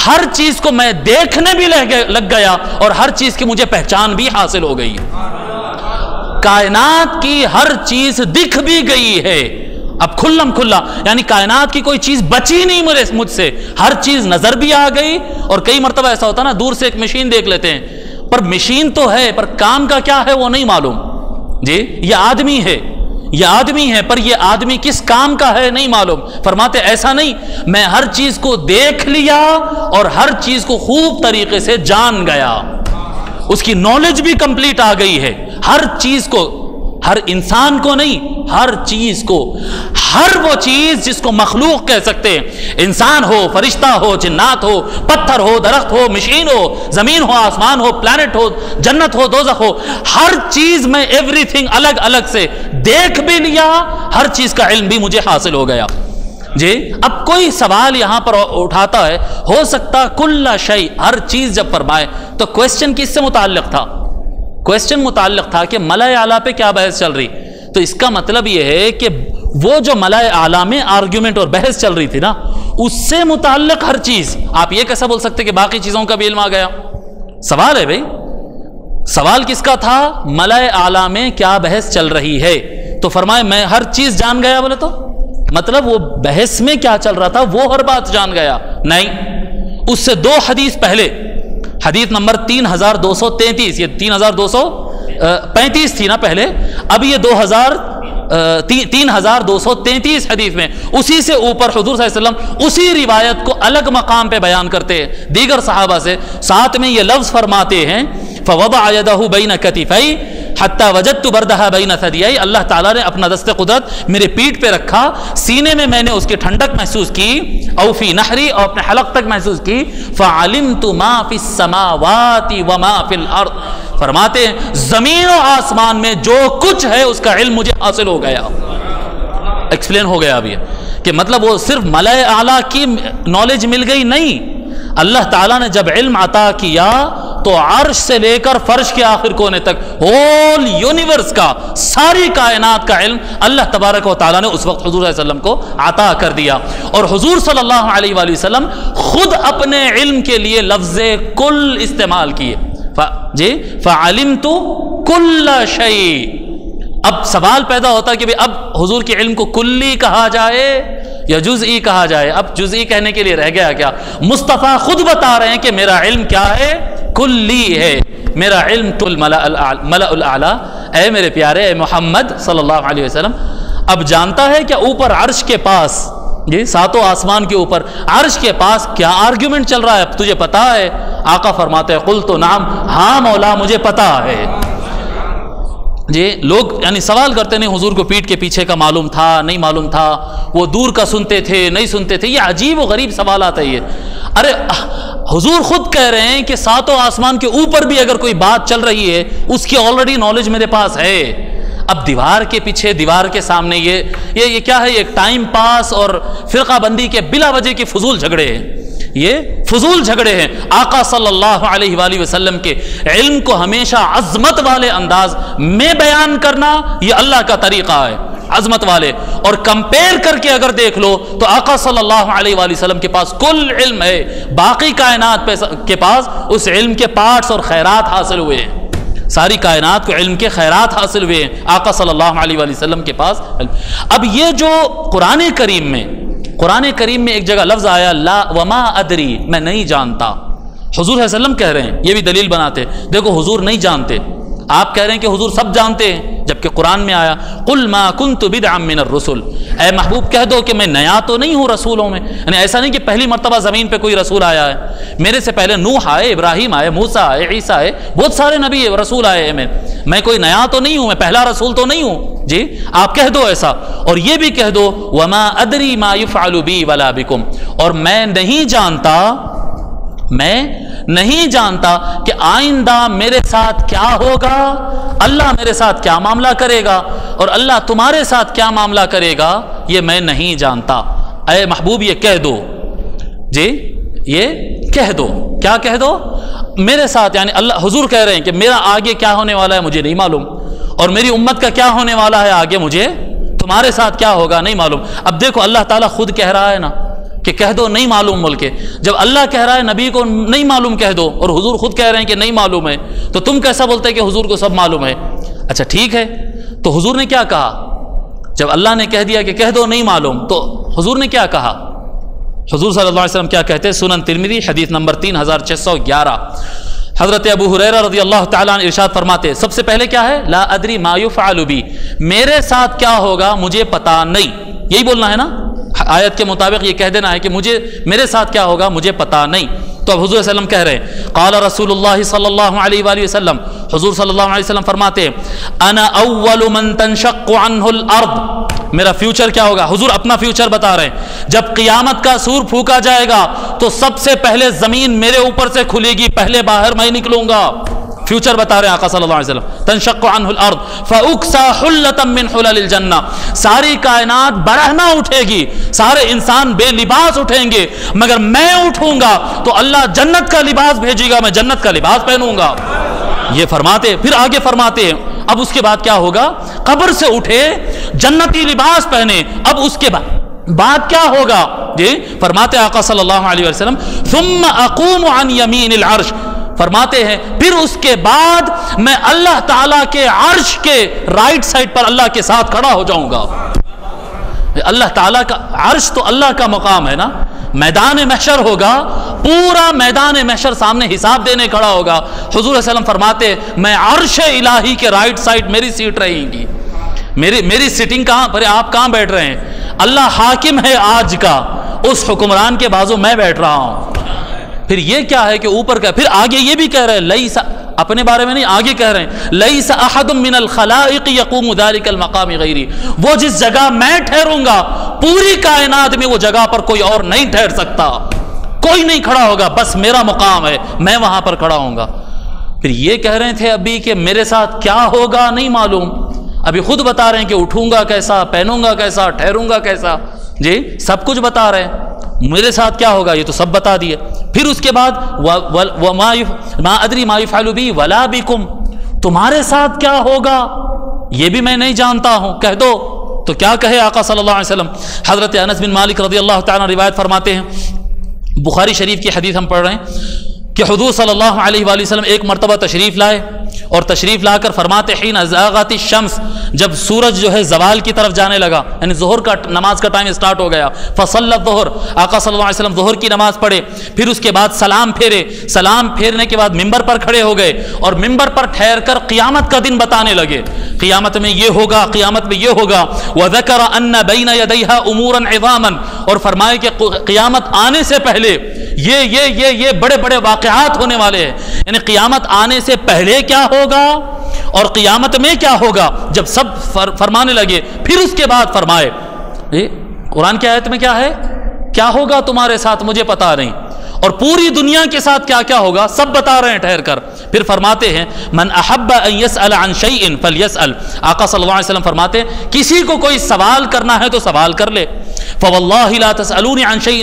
ہر چیز کو میں دیکھنے بھی لگ گیا اور ہر چیز کی مجھے پہچان بھی حاصل ہو گئی، کائنات کی ہر چیز دکھ بھی گئی ہے اب کھلم کھلا، یعنی کائنات کی کوئی چیز بچی نہیں مجھ سے، ہر چیز نظر بھی آ گئی۔ اور کئی مرتبہ ایسا ہوتا نا دور سے ایک مشین دیکھ لیتے ہیں، پر مشین تو ہے پر کام کا کیا ہے وہ نہیں معلوم، جی یہ آدمی ہے، یہ آدمی ہے پر یہ آدمی کس کام کا ہے نہیں معلوم۔ فرماتے ایسا نہیں، میں ہر چیز کو دیکھ لیا اور ہر چیز کو خوب طریقے سے جان گیا، اس کی نالج بھی کمپلیٹ آ گئی ہے، ہر چیز کو ہر انسان کو نہیں، ہر چیز کو، ہر وہ چیز جس کو مخلوق کہہ سکتے ہیں، انسان ہو، فرشتہ ہو، جنات ہو، پتھر ہو، درخت ہو، مشین ہو، زمین ہو، آسمان ہو، پلانٹ ہو، جنت ہو، دوزخ ہو، ہر چیز میں ایوری تھنگ الگ الگ سے دیکھ بھی لیا، ہر چیز کا علم بھی مجھے حاصل ہو گیا۔ جی اب کوئی سوال یہاں پر اٹھاتا ہے، ہو سکتا کل شیء، ہر چیز جب فرمائے تو کویسچن کس سے متعلق تھا؟ کویسچن متعلق تھا کہ ملأ اعلیٰ پہ کیا بحث چل رہی، تو اس کا مطلب یہ ہے کہ وہ جو ملأ اعلیٰ میں آرگیومنٹ اور بحث چل رہی تھی نا، اس سے متعلق ہر چیز۔ آپ یہ کیسا بول سکتے کہ باقی چیزوں کا بھی علم آ گیا؟ سوال ہے بھائی، سوال کس کا تھا؟ ملأ اعلیٰ میں کیا بحث چل رہی ہے، تو فرمائے میں ہر چیز جان گیا، بولے تو مطلب وہ بحث میں کیا چل رہا تھا وہ ہر بات جان گیا؟ نہیں، اس سے 2 حدیث پہلے، حدیث نمبر 3233، یہ 3235 تھی نا پہلے، اب یہ 3233 حدیث میں اسی سے اوپر حضور صلی اللہ علیہ وسلم اسی روایت کو الگ مقام پہ بیان کرتے ہیں دیگر صحابہ سے، ساتھ میں یہ لفظ فرماتے ہیں فوضع یدہ بین کتفی حتی وجدت بردہا بین ثدیی، اللہ تعالیٰ نے اپنا دست قدرت میرے پیٹھ پہ رکھا، سینے میں میں نے اس کی ٹھنڈک محسوس کی، او فی نحری، اور اپنے حلق تک محسوس کی، فعلمت ما فی السماوات وما فی الارض، فرماتے ہیں زمین و آسمان میں جو کچھ ہے اس کا علم مجھے حاصل ہو گیا۔ ایکسپلین ہو گیا اب یہ کہ مطلب وہ صرف ملأ اعلیٰ کی نالج مل گئی نہیں، اللہ تعالیٰ نے جب علم عطا کیا تو عرش سے لے کر فرش کے آخر کونے تک ہول یونیورس کا، ساری کائنات کا علم اللہ تبارک و تعالیٰ نے اس وقت حضور صلی اللہ علیہ وسلم کو عطا کر دیا، اور حضور صلی اللہ علیہ وآلہ وسلم خود اپنے علم کے لیے لفظ کل استعمال کیے، جی فعلمت کل شیء۔ اب سوال پیدا ہوتا ہے کہ اب حضور کے علم کو کلی کہا جائے یا جزئی کہا جائے؟ اب جزئی کہنے کے لیے رہ گیا کیا؟ مصطفیٰ خود بتا رہے ہیں کہ میرا علم کیا ہے؟ کلی ہے، میرا علم ملأ الاعلیٰ، اے میرے پیارے، اے محمد صلی اللہ علیہ وسلم، اب جانتا ہے کہ اوپر عرش کے پاس، یہ 7 آسمان کے اوپر عرش کے پاس کیا آرگیومنٹ چل رہا ہے تجھے پتا ہے؟ آقا فرماتے ہیں قلت نعم، ہاں مولا مجھے پتا ہے۔ جی لوگ یعنی سوال کرتے نہیں حضور کو پیٹھ کے پیچھے کا معلوم تھا نہیں معلوم تھا، وہ دور کا سنتے تھے نہیں سنتے تھے، یہ عجیب و غریب سوالات ہے یہ۔ ارے حضور خود کہہ رہے ہیں کہ 7 آسمان کے اوپر بھی اگر کوئی بات چل رہی ہے اس کی آلریڈی نالج میرے پاس ہے۔ اب دیوار کے پیچھے، دیوار کے سامنے یہ کیا ہے؟ یہ ٹائم پاس اور فرقہ بندی کے بلا وجہ کے فضول جھگڑے ہیں، یہ فضول جھگڑے ہیں۔ آقا صلی اللہ علیہ وآلہ وسلم کے علم کو ہمیشہ عظمت والے انداز میں بیان کرنا یہ اللہ کا طریقہ ہے، عظمت والے، اور کمپیئر کر کے اگر دیکھ لو تو آقا صلی اللہ علیہ وآلہ وسلم کے پاس کل علم ہے، باقی کائنات کے پاس اس علم کے پارٹس اور خیرات حاصل ہوئے ہیں، ساری کائنات کو علم کے خیرات حاصل ہوئے ہیں، آقا صلی اللہ علیہ وآلہ وسلم کے پاس علم۔ اب یہ جو قرآن کریم میں ایک جگہ لفظ آیا لا وما ادری، میں نہیں جانتا، حضور صلی اللہ علیہ وسلم کہہ رہے ہیں، یہ بھی دلیل بناتے دیکھو حضور نہیں جانتے، آپ کہہ رہے ہیں کہ حضور سب جانتے ہیں، جبکہ قرآن میں آیا قل ما کنت بدعا من الرسل، اے محبوب کہہ دو کہ میں نیا تو نہیں ہوں رسولوں میں، یعنی ایسا نہیں کہ پہلی مرتبہ زمین پہ کوئی رسول آیا ہے، میرے سے پہلے نوح آئے، ابراہیم آئے، موسیٰ آئے، عیسیٰ آئے، بہت سارے نبی رسول آئے ہیں، میں کوئی نیا تو نہیں ہوں، میں پہلا رسول تو نہیں ہوں، جی آپ کہہ دو ایسا، اور یہ بھی کہہ دو وما ادری ما یفعل بی ولا بکم، اور میں نہیں جانتا کہ آئندہ میرے ساتھ کیا ہوگا، اللہ میرے ساتھ کیا معاملہ کرے گا اور اللہ تمہارے ساتھ کیا معاملہ کرے گا، یہ میں نہیں جانتا۔ اے محبوب یہ کہہ دو، جی یہ کہہ دو، کیا کہہ دو؟ میرے ساتھ، یعنی اللہ حضور کہہ رہے ہیں کہ میرا آگے کیا ہونے والا ہے مجھے نہیں معلوم، اور میری امت کا کیا ہونے والا ہے آگے مجھے، تمہارے ساتھ کیا ہوگا نہیں معلوم۔ اب دیکھو اللہ تعالیٰ خود کہہ رہا ہے نا کہ کہہ دو نہیں معلوم بول کے، جب اللہ کہہ رہا ہے نبی کو نہیں معلوم کہہ دو اور حضور خود کہہ رہے ہیں کہ نہیں معلوم ہے، تو تم کیسا بولتے کہ حضور کو سب معلوم ہے؟ اچھا ٹھیک ہے، تو حضور نے کیا کہا جب اللہ نے کہہ دیا کہ کہہ دو نہیں معلوم، تو حضور نے کیا کہا؟ حضور صلی اللہ علیہ وسلم کیا کہتے ہیں؟ سنن ترمذی حدیث نمبر 3611، حضرت ابو ہریرہ رضی اللہ تعالیٰ عنہ ارشاد فرماتے سب سے پہلے کیا ہے؟ لا ادری ما یفعل بی، میرے ساتھ کیا ہوگا مجھے پتا نہیں، یہی بولنا ہے نا، آیت کے مطابق یہ کہہ دینا ہے کہ میرے ساتھ کیا ہوگا مجھے پتا نہیں۔ تو اب حضور صلی اللہ علیہ وسلم کہہ رہے ہیں قال رسول اللہ صلی اللہ علیہ وآلہ وسلم، حضور صلی اللہ علیہ وسلم فرماتے ہیں انا اول من تنشق عنہ الارض، میرا فیوچر کیا ہوگا؟ حضور اپنا فیوچر بتا رہے ہیں، جب قیامت کا سور پھونکا جائے گا تو سب سے پہلے زمین میرے اوپر سے کھلے گی، پہلے باہر میں نکلوں گا۔ فیوچر بتا رہے ہیں آقا صلی اللہ علیہ وسلم، تنشق عنہ الارض فاکسا حلۃ من حلل الجنہ، ساری کائنات برہنہ اٹھے گی، سارے انسان بے لباس اٹھیں گے، مگر میں اٹھوں گا تو اللہ جنت کا لباس بھیجے گا، میں جنت کا لباس پہنوں گا۔ یہ فرماتے، پھر آگے فرماتے ہیں اب اس کے بعد کیا ہوگا؟ قبر سے اٹھے جنتی لباس پہنے، اب اس کے بعد کیا ہوگا؟ جی فرماتے آقا صلی اللہ علیہ وسلم ثم اقوم عن یمین العرش، فرماتے ہیں پھر اس کے بعد میں اللہ تعالیٰ کے عرش کے رائٹ سائڈ پر اللہ کے ساتھ کھڑا ہو جاؤں گا۔ اللہ تعالیٰ کا عرش تو اللہ کا مقام ہے نا، میدان محشر ہوگا، پورا میدان محشر سامنے حساب دینے کھڑا ہوگا۔ حضور صلی اللہ علیہ وسلم فرماتے میں عرش الہی کے رائٹ سائڈ میری سیٹ رہے گی، میری سیٹنگ کہاں پر؟ آپ کہاں بیٹھ رہے ہیں؟ اللہ حاکم ہے آج کا، اس حکمران کے بازو میں بیٹھ رہا ہوں۔ پھر یہ کیا ہے کہ اوپر کا، پھر آگے یہ بھی کہہ رہے ہیں لیس، اپنے بارے میں نہیں، آگے کہہ رہے ہیں لیس احد من الخلائق یقوم ذلک المقام غیری، وہ جس جگہ میں ٹھہروں گا پوری کائنات میں وہ جگہ پر کوئی اور نہیں ٹھہر سکتا، کوئی نہیں کھڑا ہوگا، بس میرا مقام ہے، میں وہاں پر کھڑا ہوں گا۔ پھر یہ کہہ رہے تھے ابھی کہ میرے ساتھ کیا ہوگا نہیں معلوم، ابھی خود بتا رہے ہیں کہ اٹھوں گا کیسا، پہنوں گا کیسا، ٹھہروں گا کیسا، جی سب کچھ بتا رہے ہیں، میرے ساتھ کیا ہوگا یہ تو سب بتا دیے۔ پھر اس کے بعد ما ادری ما یفعل بی ولا بکم، تمہارے ساتھ کیا ہوگا یہ بھی میں نہیں جانتا ہوں، کہہ دو۔ تو کیا کہے آقا صلی اللہ علیہ وسلم؟ حضرت انس بن مالک رضی اللہ تعالیٰ روایت فرماتے ہیں، بخاری شریف کی حدیث ہم پڑھ رہے ہیں کہ حضور صلی اللہ علیہ وآلہ وسلم ایک مرتبہ تشریف لائے، اور تشریف لا کر فرماتے حین زاغت الشمس، جب سورج جو ہے زوال کی طرف جانے لگا، یعنی ظہر کا نماز کا ٹائم سٹارٹ ہو گیا، فصلی الظہر، آقا صلی اللہ علیہ وسلم ظہر کی نماز پڑھے، پھر اس کے بعد سلام پھیرے، سلام پھیرنے کے بعد ممبر پر کھڑے ہو گئے اور ممبر پر ٹھہر کر قیامت کا دن بتانے لگے، قیامت میں یہ ہوگا، قیامت میں یہ ہوگا، وذکر ان بین یدیہا امورا عظاما، اور فرمائے کہ قیامت آنے سے پہلے یہ بڑے بڑے واقعات ہونے والے ہیں، یعنی قیامت آنے سے پہلے کیا ہوگا اور قیامت میں کیا ہوگا، جب سب فرمانے لگے پھر اس کے بعد فرمائے قرآن کی آیت میں کیا ہے، کیا ہوگا تمہارے ساتھ مجھے پتا نہیں، اور پوری دنیا کے ساتھ کیا کیا ہوگا سب بتا رہے ہیں ٹھہر کر۔ پھر فرماتے ہیں من احب ان يسأل عن شيء فليسأل، آقا صلی اللہ علیہ وسلم فرماتے ہیں کسی کو کوئی سوال کرنا ہے تو سوال کر لے، فواللہ لا تسألونی عن شيء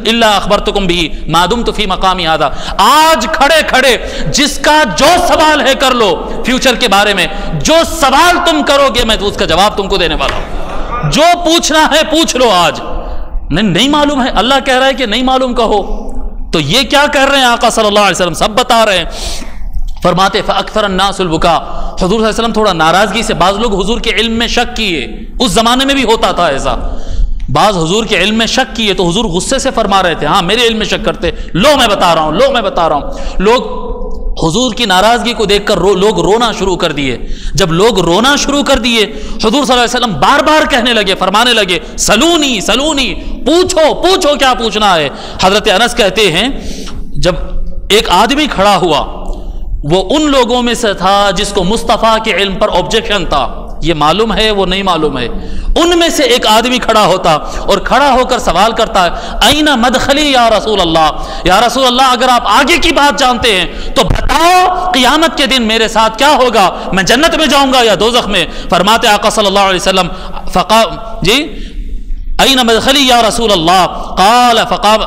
الا اخبرتکم به ما دمت في مقامی هذا، آج کھڑے کھڑے جس کا جو سوال ہے کر لو، فیوچر کے بارے میں جو سوال تم کرو گے میں تو اس کا جواب تم کو دینے والا ہوں، جو پوچھنا ہے پوچھ لو۔ آج نہیں معلوم ہے، اللہ کہہ رہا ہے کہ نہیں معلوم کہو، تو یہ کیا کر رہے ہیں آقا صلی اللہ علیہ وسلم سب بتا رہے ہیں۔ فرماتے فاکثر الناس البکا، حضور صلی اللہ علیہ وسلم تھوڑا ناراضگی سے، بعض لوگ حضور کے علم میں شک کیے، اس زمانے میں بھی ہوتا تھا ایسا، بعض حضور کے علم میں شک کیے تو حضور غصے سے فرما رہے تھے ہاں میرے علم میں شک کرتے، لو میں بتا رہا ہوں، لو میں بتا رہا ہوں۔ لوگ حضور کی ناراضگی کو دیکھ کر لوگ رونا شروع کر دیے، جب لوگ رونا شروع کر دیے حضور صلی اللہ علیہ وسلم بار بار کہنے لگے، فرمانے لگے سلونی سلونی، پوچھو پوچھو کیا پوچھنا ہے۔ حضرت انس کہتے ہیں جب ایک آدمی کھڑا ہوا وہ ان لوگوں میں سے تھا جس کو مصطفیٰ کے علم پر آبجیکشن تھا، یہ معلوم ہے وہ نہیں معلوم ہے، ان میں سے ایک آدمی کھڑا ہوتا اور کھڑا ہو کر سوال کرتا ہے اینا مدخلی یا رسول اللہ، یا رسول اللہ اگر آپ آگے کی بات جانتے ہیں تو بتاؤ قیامت کے دن میرے ساتھ کیا ہوگا، میں جنت میں جاؤں گا یا دوزخ میں؟ فرماتے آقا صلی اللہ علیہ وسلم جی اینا مدخلی یا رسول اللہ، قال فقال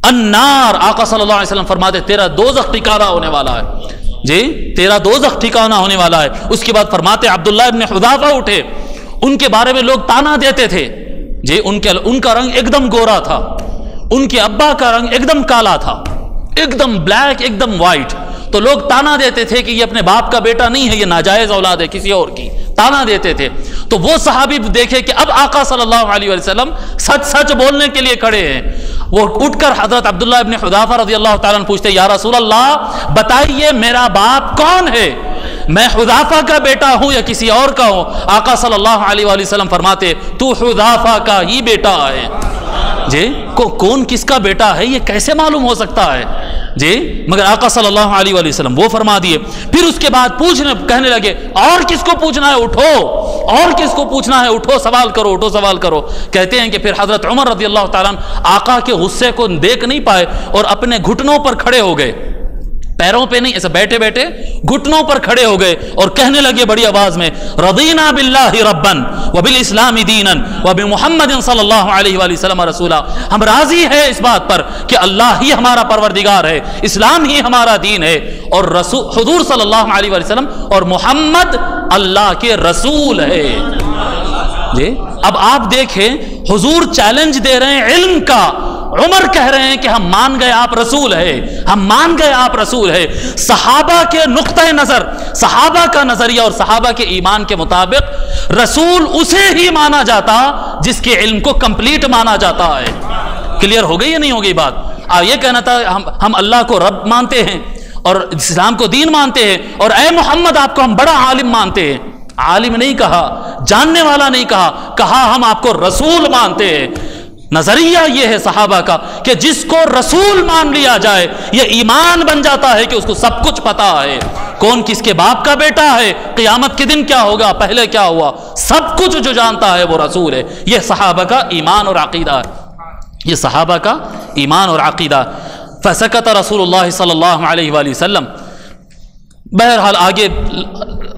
النار، آقا صلی اللہ علیہ وسلم فرماتے تیرا دوزخ ٹھکانہ ہونے والا ہے، جی تیرا دوزخ ٹھکانہ ہونے والا ہے۔ اس کے بعد فرماتے عبداللہ ابن حذافہ اٹھے، ان کے بارے میں لوگ تانا دیتے تھے، جی ان کا رنگ ایک دم گورا تھا، ان کے ابا کا رنگ ایک دم کالا تھا، ایک دم بلیک، ایک دم وائٹ، تو لوگ تانا دیتے تھے کہ یہ اپنے باپ کا بیٹا نہیں ہے، یہ ناجائز اولاد ہے کسی اور کی، تانا دیتے تھے۔ تو وہ صحابی دیکھے کہ اب آقا صلی اللہ علیہ وسلم سچ سچ بولنے کے لیے کھڑے ہیں، وہ اٹھ کر حضرت عبداللہ ابن حذافہ رضی اللہ تعالیٰ عنہ پوچھتے یا رسول اللہ بتائیے میرا باپ کون ہے، میں حذافہ کا بیٹا ہوں یا کسی اور کا ہوں؟ آقا صلی اللہ علیہ وسلم فرماتے تو حذافہ کا ہی بیٹا ہے، جی کون کس کا بیٹا ہے یہ کیسے معلوم ہو سکتا ہے جی؟ مگر آقا صلی اللہ علیہ وآلہ وسلم وہ فرما دیے. پھر اس کے بعد کہنے لگے اور کس کو پوچھنا ہے اٹھو، اور کس کو پوچھنا ہے اٹھو سوال کرو، اٹھو سوال کرو. کہتے ہیں کہ پھر حضرت عمر رضی اللہ تعالیٰ عنہ آقا کے غصے کو دیکھ نہیں پائے اور اپنے گھٹنوں پر کھڑے ہو گئے، پیروں پہ نہیں، ایسے بیٹھے بیٹھے گھٹنوں پر کھڑے ہو گئے اور کہنے لگے بڑی آواز میں رضینا باللہ ربا وبالاسلام دینا وبمحمد صلی اللہ علیہ وآلہ وسلم رسولا. ہم راضی ہیں اس بات پر کہ اللہ ہی ہمارا پروردگار ہے، اسلام ہی ہمارا دین ہے، اور حضور صلی اللہ علیہ وآلہ وسلم اور محمد اللہ کے رسول ہے. جی اب آپ دیکھیں حضور چیلنج دے رہے ہیں علم کا، عمر کہہ رہے ہیں کہ ہم مان گئے آپ رسول ہے، ہم مان گئے آپ رسول ہے. صحابہ کے نقطہ نظر، صحابہ کا نظریہ اور صحابہ کے ایمان کے مطابق رسول اسے ہی مانا جاتا جس کے علم کو کمپلیٹ مانا جاتا ہے. کلیئر ہو گئی یا نہیں ہو گئی بات؟ یہ کہنا تھا ہم اللہ کو رب مانتے ہیں اور اسلام کو دین مانتے ہیں، اور اے محمد آپ کو ہم بڑا عالم مانتے ہیں. عالم نہیں کہا، جاننے والا نہیں کہا ہم آپ کو رسول مانتے ہیں. نظریہ یہ ہے صحابہ کا کہ جس کو رسول مان لیا جائے یہ ایمان بن جاتا ہے کہ اس کو سب کچھ پتا ہے، کون کس کے باپ کا بیٹا ہے، قیامت کے دن کیا ہوگا، پہلے کیا ہوا، سب کچھ جو جانتا ہے وہ رسول ہے. یہ صحابہ کا ایمان اور عقیدہ ہے، یہ صحابہ کا ایمان اور عقیدہ. فسکت رسول اللہ صلی اللہ علیہ وآلہ وسلم. بہرحال آگے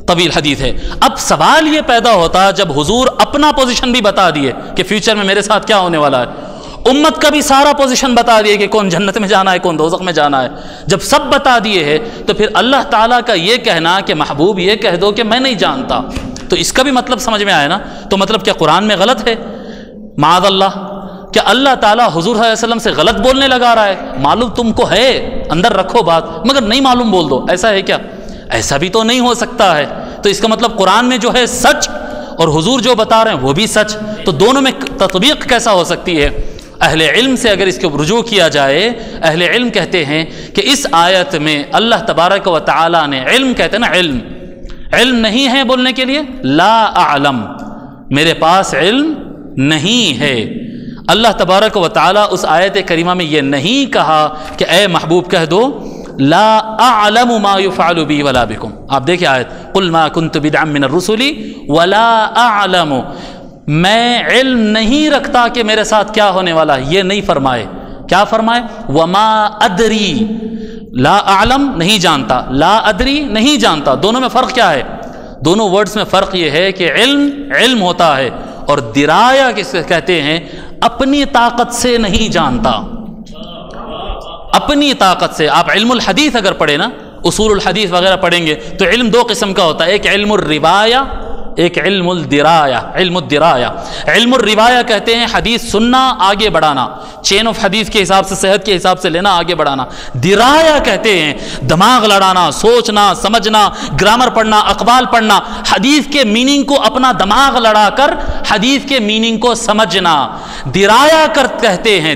طویل حدیث ہے. اب سوال یہ پیدا ہوتا جب حضور اپنا پوزیشن بھی بتا دیے کہ فیوچر میں میرے ساتھ کیا ہونے والا ہے، امت کا بھی سارا پوزیشن بتا دیے کہ کون جنت میں جانا ہے کون دوزخ میں جانا ہے. جب سب بتا دیے ہے تو پھر اللہ تعالیٰ کا یہ کہنا کہ محبوب یہ کہہ دو کہ میں نہیں جانتا، تو اس کا بھی مطلب سمجھ میں آیا نا. تو مطلب کیا قرآن میں غلط ہے؟ معاذ اللہ، کیا اللہ تعالیٰ حضور صلی اللہ علیہ وسلم سے غلط بولنے لگا رہا ہے؟ معلوم تم کو ہے، اندر رکھو بات، مگر نہیں معلوم بول دو، ایسا ہے کیا؟ ایسا بھی تو نہیں ہو سکتا ہے. تو اس کا مطلب قرآن میں جو ہے سچ اور حضور جو بتا رہے ہیں وہ بھی سچ، تو دونوں میں تطبیق کیسا ہو سکتی ہے؟ اہل علم سے اگر اس کے رجوع کیا جائے، اہل علم کہتے ہیں کہ اس آیت میں اللہ تبارک و تعالی نے علم کہتے ہیں نا، علم نہیں ہے بولنے کے لیے، لا اعلم، میرے پاس علم نہیں ہے. اللہ تبارک و تعالی اس آیت کریمہ میں یہ نہیں کہا کہ اے محبوب کہہ دو لا اعلم ما يفعل بی ولا بکم. آپ دیکھیں آیت، قل ما كنت بدعا من الرسل ولا اعلم، میں علم نہیں رکھتا کہ میرے ساتھ کیا ہونے والا ہے. یہ نہیں فرمائے، کیا فرمائے؟ وما ادری، لا اعلم نہیں جانتا، لا ادری نہیں جانتا. دونوں میں فرق کیا ہے؟ دونوں ورڈز میں فرق یہ ہے کہ علم ہوتا ہے اور درایا کس کہتے ہیں اپنی طاقت سے نہیں جانتا، اپنی طاقت سے. آپ علم الحدیث اگر پڑھیں نا، اصول الحدیث وغیرہ پڑھیں گے تو علم دو قسم کا ہوتا ہے، ایک علم الروایہ، ایک علم الدرایا. علم الدرایا، علم الروایہ کہتے ہیں حدیث سننا آگے بڑھانا، چین آف حدیث کے حساب سے، صحت کے حساب سے لینا آگے بڑھانا. درایا کہتے ہیں دماغ لڑانا، سوچنا، سمجھنا، گرامر پڑھنا، اقوال پڑھنا، حدیث کے میننگ کو اپنا دماغ لڑا کر حدیث کے میننگ کو سمجھنا. درایا کہتے ہیں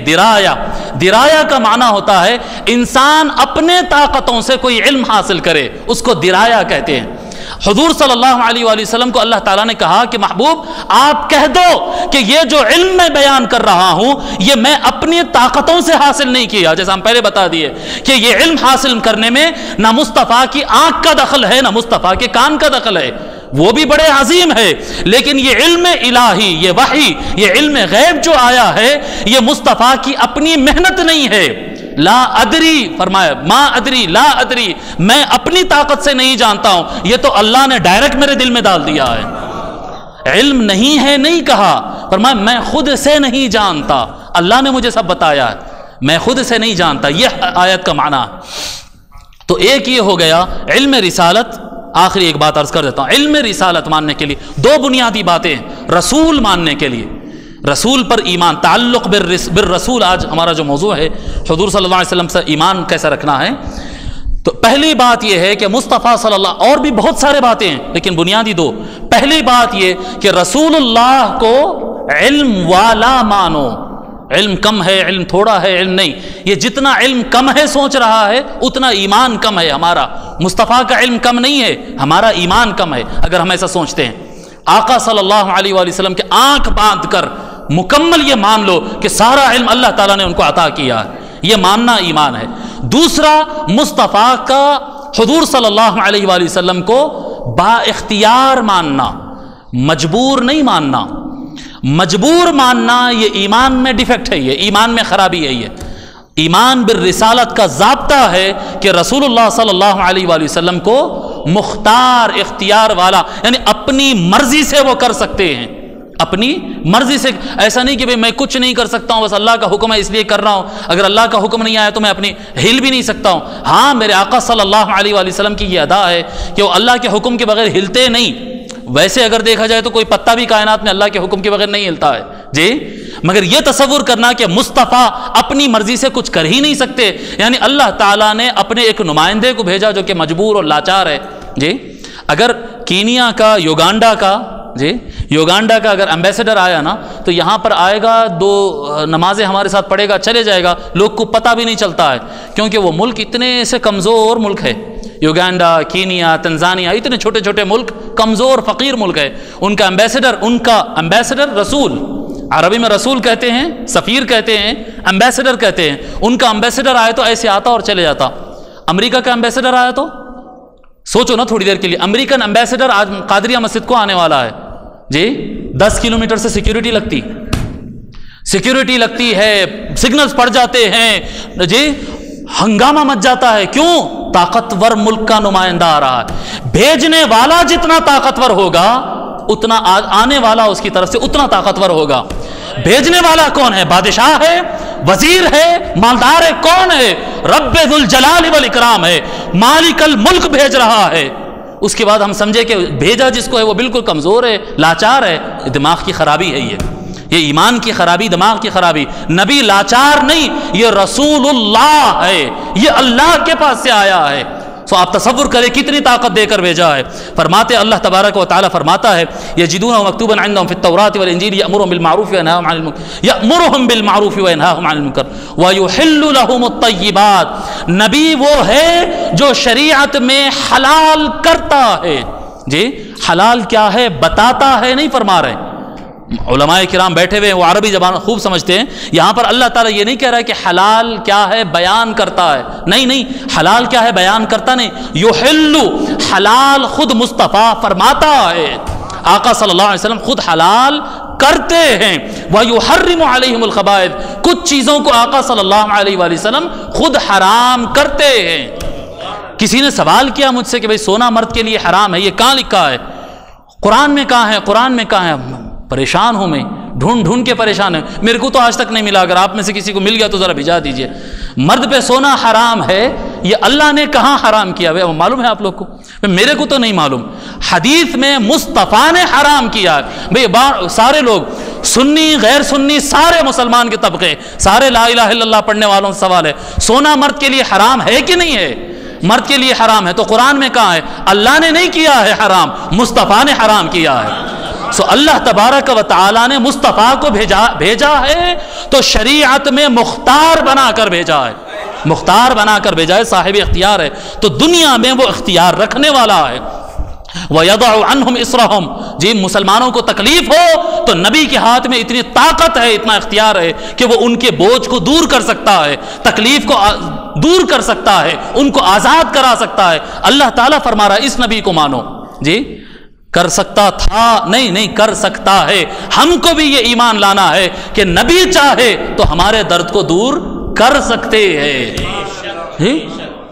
درایا کا معنی ہوتا ہے انسان اپنے طاقتوں سے کوئی علم حاصل کرے، اس کو درایا کہتے ہیں. حضور صلی اللہ علیہ وآلہ وسلم کو اللہ تعالیٰ نے کہا کہ محبوب آپ کہہ دو کہ یہ جو علم میں بیان کر رہا ہوں یہ میں اپنی طاقتوں سے حاصل نہیں کیا. جیسا ہم پہلے بتا دیے کہ یہ علم حاصل کرنے میں نہ مصطفیٰ کی آنکھ کا دخل ہے نہ مصطفیٰ کے کان کا دخل ہے، وہ بھی بڑے عظیم ہے، لیکن یہ علم الہی، یہ وحی، یہ علم غیب جو آیا ہے یہ مصطفیٰ کی اپنی محنت نہیں ہے. لا ادری فرمایا، ما ادری، لا ادری، میں اپنی طاقت سے نہیں جانتا ہوں، یہ تو اللہ نے ڈائریکٹ میرے دل میں ڈال دیا ہے. علم نہیں ہے نہیں کہا، فرمایا میں خود سے نہیں جانتا، اللہ نے مجھے سب بتایا ہے، میں خود سے نہیں جانتا. یہ آیت کا معنی. تو ایک یہ ہو گیا علم رسالت. آخری ایک بات عرض کر دیتا ہوں، علم رسالت ماننے کے لیے دو بنیادی باتیں ہیں. رسول ماننے کے لیے، رسول پر ایمان، تعلق بالرسول آج ہمارا جو موضوع ہے، حضور صلی اللہ علیہ وسلم سے ایمان کیسا رکھنا ہے. تو پہلی بات یہ ہے کہ مصطفیٰ صلی اللہ، اور بھی بہت سارے باتیں ہیں لیکن بنیادی دو. پہلی بات یہ کہ رسول اللہ کو علم والا مانو. علم کم ہے، علم تھوڑا ہے، علم نہیں، یہ جتنا علم کم ہے سوچ رہا ہے اتنا ایمان کم ہے ہمارا. مصطفیٰ کا علم کم نہیں ہے، ہمارا ایمان کم ہے اگر ہم ایسا سوچتے ہیں. آقا صلی اللہ علیہ وآلہ وسلم کے آنکھ باندھ کر مکمل یہ مان لو کہ سارا علم اللہ تعالیٰ نے ان کو عطا کیا ہے، یہ ماننا ایمان ہے۔ دوسرا، مصطفیٰ کا حضور صلی اللہ علیہ وآلہ وسلم کو با اختیار ماننا، مجبور نہیں ماننا۔ مجبور ماننا یہ ایمان میں ڈیفیکٹ ہے، یہ ایمان میں خرابی ہے۔ یہ ایمان بالرسالت کا ضابطہ ہے کہ رسول اللہ صلی اللہ علیہ وآلہ وسلم کو مختار، اختیار والا، یعنی اپنی مرضی سے وہ کر سکتے ہیں، اپنی مرضی سے۔ ایسا نہیں کہ بھئی میں کچھ نہیں کر سکتا ہوں، بس اللہ کا حکم ہے اس لیے کر رہا ہوں، اگر اللہ کا حکم نہیں آیا تو میں اپنی ہل بھی نہیں سکتا ہوں۔ ہاں، میرے آقا صلی اللہ علیہ وآلہ وسلم کی یہ ادا ہے کہ وہ اللہ کے حکم کے بغیر ہلتے نہیں۔ ویسے اگر دیکھا جائے تو کوئی پتا بھی کائنات میں اللہ کے حکم کے بغیر نہیں ہلتا ہے جی، مگر یہ تصور کرنا کہ مصطفیٰ اپنی مرضی سے کچھ کر ہی نہیں سکتے، یعنی اللہ تعالیٰ نے اپنے ایک نمائندے کو بھیجا جو کہ مجبور اور لاچار ہے جی۔ اگر کینیا کا، یوگانڈا کا جی، یوگانڈا کا اگر ایمبیسڈر آیا نا تو یہاں پر آئے گا، 2 نمازیں ہمارے ساتھ پڑھے گا، چلے جائے گا، لوگ کو پتہ بھی نہیں چلتا ہے، کیونکہ وہ ملک اتنے سے کمزور ملک ہے۔ یوگانڈا، کینیا، تنزانیہ، اتنے چھوٹے چھوٹے ملک، کمزور فقیر ملک ہے۔ ان کا ایمبیسڈر رسول، عربی میں رسول کہتے ہیں، سفیر کہتے ہیں، ایمبیسڈر کہتے ہیں۔ ان کا ایمبیسڈر آئے تو ایسے آتا اور چلے جاتا۔ امریکہ کا ایمبیسڈر آیا تو سوچو نا تھوڑی دیر کے لیے، امریکن ایمبیسڈر آج قادریہ مسجد کو آنے والا ہے جی، 10 کلومیٹر سے سیکیورٹی لگتی ہے، سگنلز پڑ جاتے ہیں جی، ہنگامہ مچ جاتا ہے۔ کیوں؟ طاقتور ملک کا نمائندہ آ رہا ہے۔ بھیجنے والا جتنا طاقتور ہوگا اتنا آنے والا اس کی طرف سے اتنا طاقتور ہوگا۔ بھیجنے والا کون ہے؟ بادشاہ ہے، وزیر ہے، مالدار ہے؟ کون ہے؟ رب ذو الجلال والاکرام ہے، مالک الملک بھیج رہا ہے۔ اس کے بعد ہم سمجھے کہ بھیجا جس کو ہے وہ بالکل کمزور ہے، لاچار ہے۔ دماغ کی خرابی ہے یہ ایمان کی خرابی، دماغ کی خرابی۔ نبی لاچار نہیں، یہ رسول اللہ ہے، یہ اللہ کے پاس سے آیا ہے۔ سو آپ تصور کریں کتنی طاقت دے کر بھیجا ہے۔ فرماتے اللہ تبارک و تعالی فرماتا ہے، یجدونہ مکتوبا عندهم فی التوراۃ والانجیل یأمرهم بالمعروف وینہاہم عن المنکر ویحل لهم الطیبات۔ نبی وہ ہے جو شریعت میں حلال کرتا ہے جی، حلال کیا ہے بتاتا ہے، نہیں فرما رہے۔ علماء کرام بیٹھے ہوئے ہیں، وہ عربی زبان خوب سمجھتے ہیں۔ یہاں پر اللہ تعالیٰ یہ نہیں کہہ رہا ہے کہ حلال کیا ہے بیان کرتا ہے، نہیں، حلال کیا ہے بیان کرتا نہیں، یحل، حلال خود مصطفیٰ فرماتا ہے، آقا صلی اللہ علیہ وسلم خود حلال کرتے ہیں۔ وَيُحَرِّمُ عَلَيْهِمُ الْخَبَائِثَ، کچھ چیزوں کو آقا صلی اللہ علیہ وآلہ وسلم خود حرام کرتے ہیں۔ کسی نے سوال کیا مجھ سے کہ بھئی سونا مرد کے لیے حرام ہے، یہ کہاں لکھا ہے؟ قرآن میں کہاں ہے؟ پریشان ہوں میں، ڈھونڈ کے پریشان ہے، میرے کو تو آج تک نہیں ملا۔ اگر آپ میں سے کسی کو مل گیا تو ذرا بھیجا دیجئے۔ مرد پہ سونا حرام ہے، یہ اللہ نے کہاں حرام کیا ہے؟ معلوم ہے آپ لوگ کو؟ میرے کو تو نہیں معلوم۔ حدیث میں مصطفیٰ نے حرام کیا ہے۔ بھئی سارے لوگ، سنی غیر سنی، سارے مسلمان کے طبقے، سارے لا الہ الا اللہ پڑھنے والوں سے سوال ہے، سونا مرد کے لیے حرام ہے کہ نہیں ہے؟ مرد کے لیے حرام ہے تو قرآن میں کہاں ہے؟ اللہ نے نہیں کیا ہے حرام، مصطفیٰ نے حرام کیا ہے۔ سو اللہ تبارک و تعالیٰ نے مصطفیٰ کو بھیجا ہے تو شریعت میں مختار بنا کر بھیجا ہے، صاحب اختیار ہے، تو دنیا میں وہ اختیار رکھنے والا ہے۔ وَيَضَعُ عَنْهُمْ إِصْرَهُمْ، جی مسلمانوں کو تکلیف ہو تو نبی کے ہاتھ میں اتنی طاقت ہے، اتنا اختیار ہے کہ وہ ان کے بوجھ کو دور کر سکتا ہے، تکلیف کو دور کر سکتا ہے، ان کو آزاد کرا سکتا ہے۔ اللہ تعالیٰ فرما رہا ہے اس نبی کو مانو جی، کر سکتا تھا نہیں کر سکتا ہے۔ ہم کو بھی یہ ایمان لانا ہے کہ نبی چاہے تو ہمارے درد کو دور کر سکتے ہیں،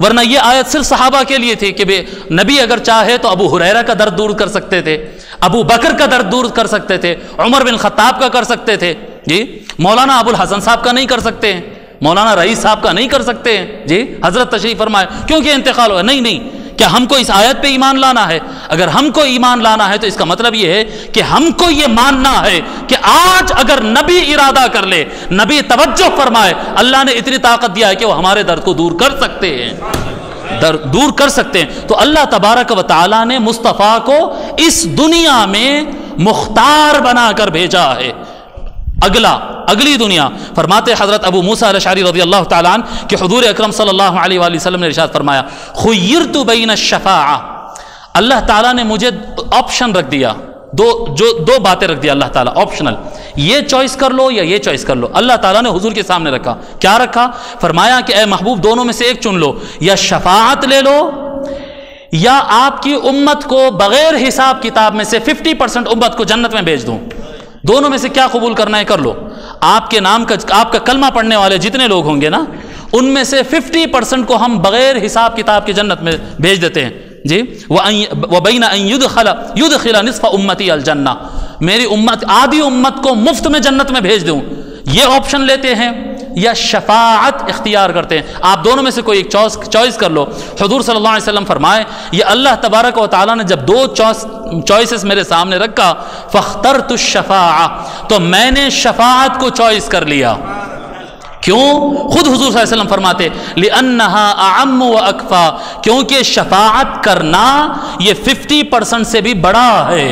ورنہ یہ آیت صرف صحابہ کے لیے تھی کہ نبی اگر چاہے تو ابو ہریرہ کا درد دور کر سکتے تھے، ابو بکر کا درد دور کر سکتے تھے، عمر بن خطاب کا کر سکتے تھے جی، مولانا ابو الحسن صاحب کا نہیں کر سکتے ہیں، مولانا رئیس صاحب کا نہیں کر سکتے ہیں جی، حضرت تشریف فرمائے کیونکہ انتقال ہوا۔ نہیں، کیا ہم کو اس آیت پہ ایمان لانا ہے؟ اگر ہم کو ایمان لانا ہے تو اس کا مطلب یہ ہے کہ ہم کو یہ ماننا ہے کہ آج اگر نبی ارادہ کر لے، نبی توجہ فرمائے، اللہ نے اتنی طاقت دیا ہے کہ وہ ہمارے درد کو دور کر سکتے ہیں، دور کر سکتے ہیں۔ تو اللہ تبارک و تعالیٰ نے مصطفیٰ کو اس دنیا میں مختار بنا کر بھیجا ہے۔ اگلی دنیا، فرماتے حضرت ابو موسیٰ الاشعری رضی اللہ تعالیٰ عنہ کہ حضور اکرم صلی اللہ علیہ وآلہ وسلم نے ارشاد فرمایا، خیرت بین الشفاعہ، اللہ تعالیٰ نے مجھے آپشن رکھ دیا، دو باتیں رکھ دیا اللہ تعالیٰ آپشنل۔ یہ چوائس کر لو یا یہ چوائس کر لو. اللہ تعالیٰ نے حضور کے سامنے رکھا. کیا رکھا؟ فرمایا کہ اے محبوب دونوں میں سے ایک چن لو, یا شفاعت لے لو یا آپ کی امت کو بغیر حساب کتاب میں سے 50% امت کو جنت میں بھیج دوں. دونوں میں سے کیا قبول کرنا ہے کر لو. آپ کے نام کا آپ کا کلمہ پڑھنے والے جتنے لوگ ہوں گے نا, ان میں سے 50% کو ہم بغیر حساب کتاب کے جنت میں بھیج دیتے ہیں جی. وَبَيْنَ أَن يُدْخِلَ نِصْفَ أُمَّتِي الْجَنَّةِ, میری امت آدھی امت کو مفت میں جنت میں بھیج دوں. یہ آپشن لیتے ہیں یا شفاعت اختیار کرتے ہیں. آپ دونوں میں سے کوئی ایک چوائس کر لو. حضور صلی اللہ علیہ وسلم فرمائے یہ اللہ تبارک و تعالیٰ نے جب دو چوائسز میرے سامنے رکھا, فاخترت الشفاعہ, تو میں نے شفاعت کو چوائس کر لیا. کیوں؟ خود حضور صلی اللہ علیہ وسلم فرماتے لِأَنَّهَا أَعَمُّ وَأَكْفَى, کیونکہ شفاعت کرنا یہ 50% سے بھی بڑا ہے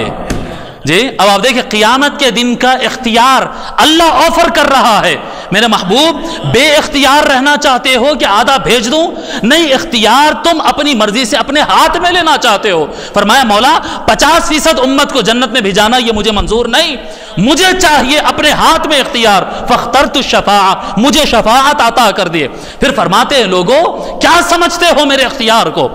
جی. اب آپ دیکھیں قیامت کے دن کا اختیار اللہ آفر کر رہا ہے. میرے محبوب بے اختیار رہنا چاہتے ہو کہ آدھا بھیج دوں؟ نہیں, اختیار تم اپنی مرضی سے اپنے ہاتھ میں لینا چاہتے ہو. فرمایا مولا 50% امت کو جنت میں بھیجانا یہ مجھے منظور نہیں, مجھے چاہیے اپنے ہاتھ میں اختیار. فاخترت الشفاعہ, مجھے شفاعت عطا کر دیے. پھر فرماتے ہیں لوگوں کیا سمجھتے ہو میرے اختیار کو؟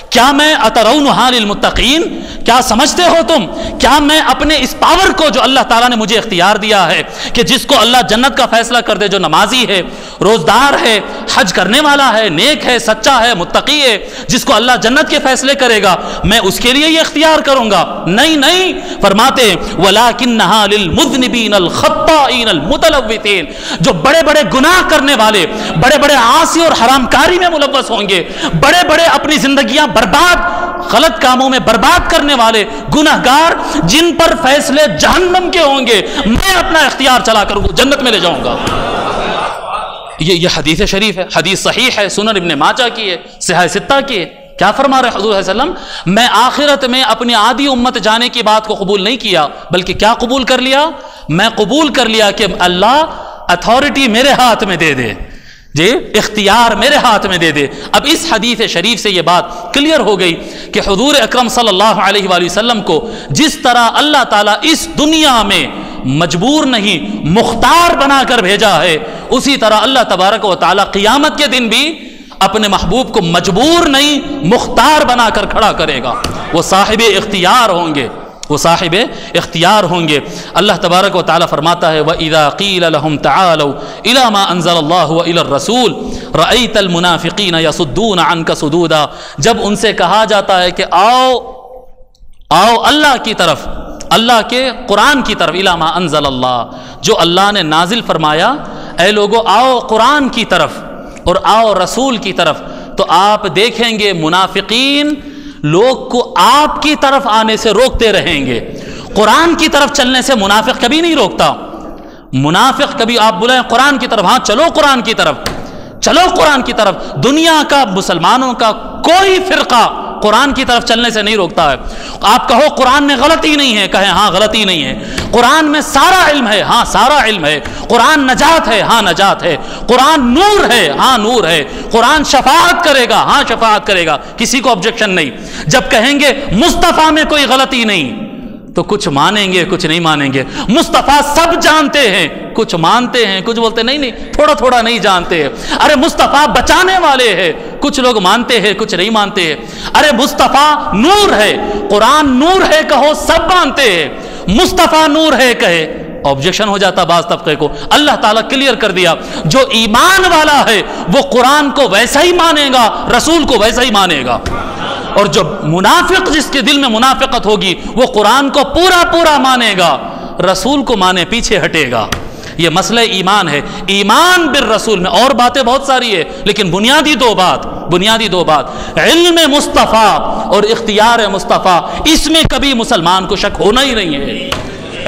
کیا میں اترونھا للمتقین, کیا سمجھتے ہو تم, کیا میں اپنے اس پاور کو جو اللہ تعالیٰ نے مجھے اختیار دیا ہے کہ جس کو اللہ جنت کا فیصلہ کر دے, جو نمازی ہے, روزدار ہے, حج کرنے والا ہے, نیک ہے, سچا ہے, متقی ہے, جس کو اللہ جنت کے فیصلے کرے گا, میں اس کے لیے یہ اختیار کروں گا؟ نہیں نہیں. فرماتے وَلَكِنَّهَا لِلْمُذْنِبِينَ الْخَطَّائِينَ الْمُتَلَوِّثِينَ, جو بڑے بڑے گناہ کرنے والے, بڑے بڑے عاصی اور حرام کاری میں ملوث ہوں گے, بڑے بڑے اپنی زندگیاں برباد غلط کاموں میں برباد کرنے والے گناہگار, جن پر فیصلے جہنم کے ہوں گے, میں اپنا اختیار چلا کر وہ جنت میں لے جاؤں گا. یہ حدیث شریف ہے, حدیث صحیح ہے, سنن ابن ماجہ کی ہے, صحیح ستہ کی ہے. کیا فرما رہے حضور صلی اللہ علیہ وسلم؟ میں آخرت میں اپنی آدھی امت جانے کی بات کو قبول نہیں کیا, بلکہ کیا قبول کر لیا؟ میں قبول کر لیا کہ اللہ اتھارٹی میرے ہاتھ میں دے دے جی, اختیار میرے ہاتھ میں دے دے. اب اس حدیث شریف سے یہ بات کلیئر ہو گئی کہ حضور اکرم صلی اللہ علیہ وآلہ وسلم کو جس طرح اللہ تعالیٰ اس دنیا میں مجبور نہیں مختار بنا کر بھیجا ہے, اسی طرح اللہ تبارک و تعالیٰ قیامت کے دن بھی اپنے محبوب کو مجبور نہیں مختار بنا کر کھڑا کرے گا. وہ صاحب اختیار ہوں گے, وہ صاحب اختیار ہوں گے. اللہ تبارک و تعالیٰ فرماتا ہے وَإِذَا قِيلَ لَهُمْ تَعَالَوْا إِلَى مَا أَنزَلَ اللَّهُ وَإِلَى الرَّسُولِ رَأَيْتَ الْمُنَافِقِينَ يَصُدُّونَ عَنْكَ صُدُودًا, جب ان سے کہا جاتا ہے کہ آؤ اللہ کی طرف, اللہ کے قرآن کی طرف, إِلَى مَا أَنزَلَ اللَّهُ, جو اللہ نے نازل فرمایا, اے لوگو آؤ قرآن کی طرف اور آؤ رسول کی طرف, تو آپ دیکھیں گے منافقین لوگ کو آپ کی طرف آنے سے روکتے رہیں گے. قرآن کی طرف چلنے سے منافق کبھی نہیں روکتا. منافق کبھی آپ بلائیں قرآن کی طرف, ہاں چلو قرآن کی طرف, چلو قرآن کی طرف. دنیا کا مسلمانوں کا کوئی فرقہ قرآن کی طرف چلنے سے نہیں روکتا ہے. آپ کہو قرآن میں غلطی نہیں ہے, کہیں ہاں غلطی نہیں ہے. قرآن میں سارا علم ہے, ہاں سارا علم ہے. قرآن نجات ہے, ہاں نجات ہے. قرآن نور ہے, ہاں نور ہے. قرآن شفاعت کرے گا, ہاں شفاعت کرے گا, کسی کو آبجیکشن نہیں. جب کہیں گے مصطفیٰ میں کوئی غلطی نہیں, تو کچھ مانیں گے کچھ نہیں مانیں گے. مصطفیٰ سب جانتے ہیں, کچھ مانتے ہیں, کچھ بولتے نہیں تھوڑا تھوڑا نہیں جانتے ہیں. ارے مصطفیٰ بچانے والے ہیں, کچھ لوگ مانتے ہیں کچھ نہیں مانتے ہیں. ارے مصطفیٰ نور ہے, قرآن نور ہے کہو سب مانتے ہیں. مصطفیٰ نور ہے کہے آبجیکشن ہو جاتا بعض طبقے کو. اللہ تعالیٰ کلیئر کر دیا, جو ایمان والا ہے وہ قرآن کو ویسا ہی مانے گا, رسول کو ویسا ہی مانے گا. اور جو منافق, جس کے دل میں منافقت ہوگی, وہ قرآن کو پورا پورا مانے گا, رسول کو مانے پیچھے ہٹے گا. یہ مسئلہ ایمان ہے. ایمان بالرسول میں اور باتیں بہت ساری ہے, لیکن بنیادی دو بات علم مصطفیٰ اور اختیار مصطفیٰ, اس میں کبھی مسلمان کو شک ہونا ہی نہیں ہے.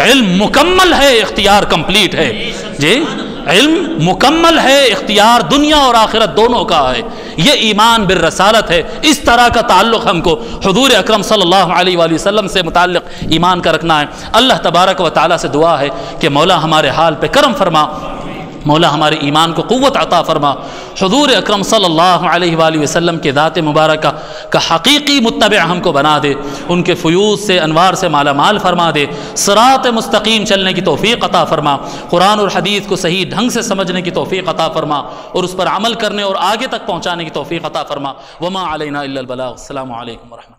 علم مکمل ہے, اختیار کمپلیٹ ہے جی. علم مکمل ہے, اختیار دنیا اور آخرت دونوں کا ہے. یہ ایمان بالرسالت ہے. اس طرح کا تعلق ہم کو حضور اکرم صلی اللہ علیہ وآلہ وسلم سے متعلق ایمان کا رکھنا ہے. اللہ تبارک و تعالیٰ سے دعا ہے کہ مولا ہمارے حال پہ کرم فرما, مولا ہمارے ایمان کو قوت عطا فرما، حضور اکرم صلی اللہ علیہ وآلہ وسلم کے ذات مبارکہ کا حقیقی متبع ہم کو بنا دے، ان کے فیوض سے انوار سے مالا مال فرما دے، صراط مستقیم چلنے کی توفیق عطا فرما، قرآن اور حدیث کو صحیح ڈھنگ سے سمجھنے کی توفیق عطا فرما اور اس پر عمل کرنے اور آگے تک پہنچانے کی توفیق عطا فرما۔ وما علینا الا البلاغ۔ السلام علیکم ورحمۃ اللہ۔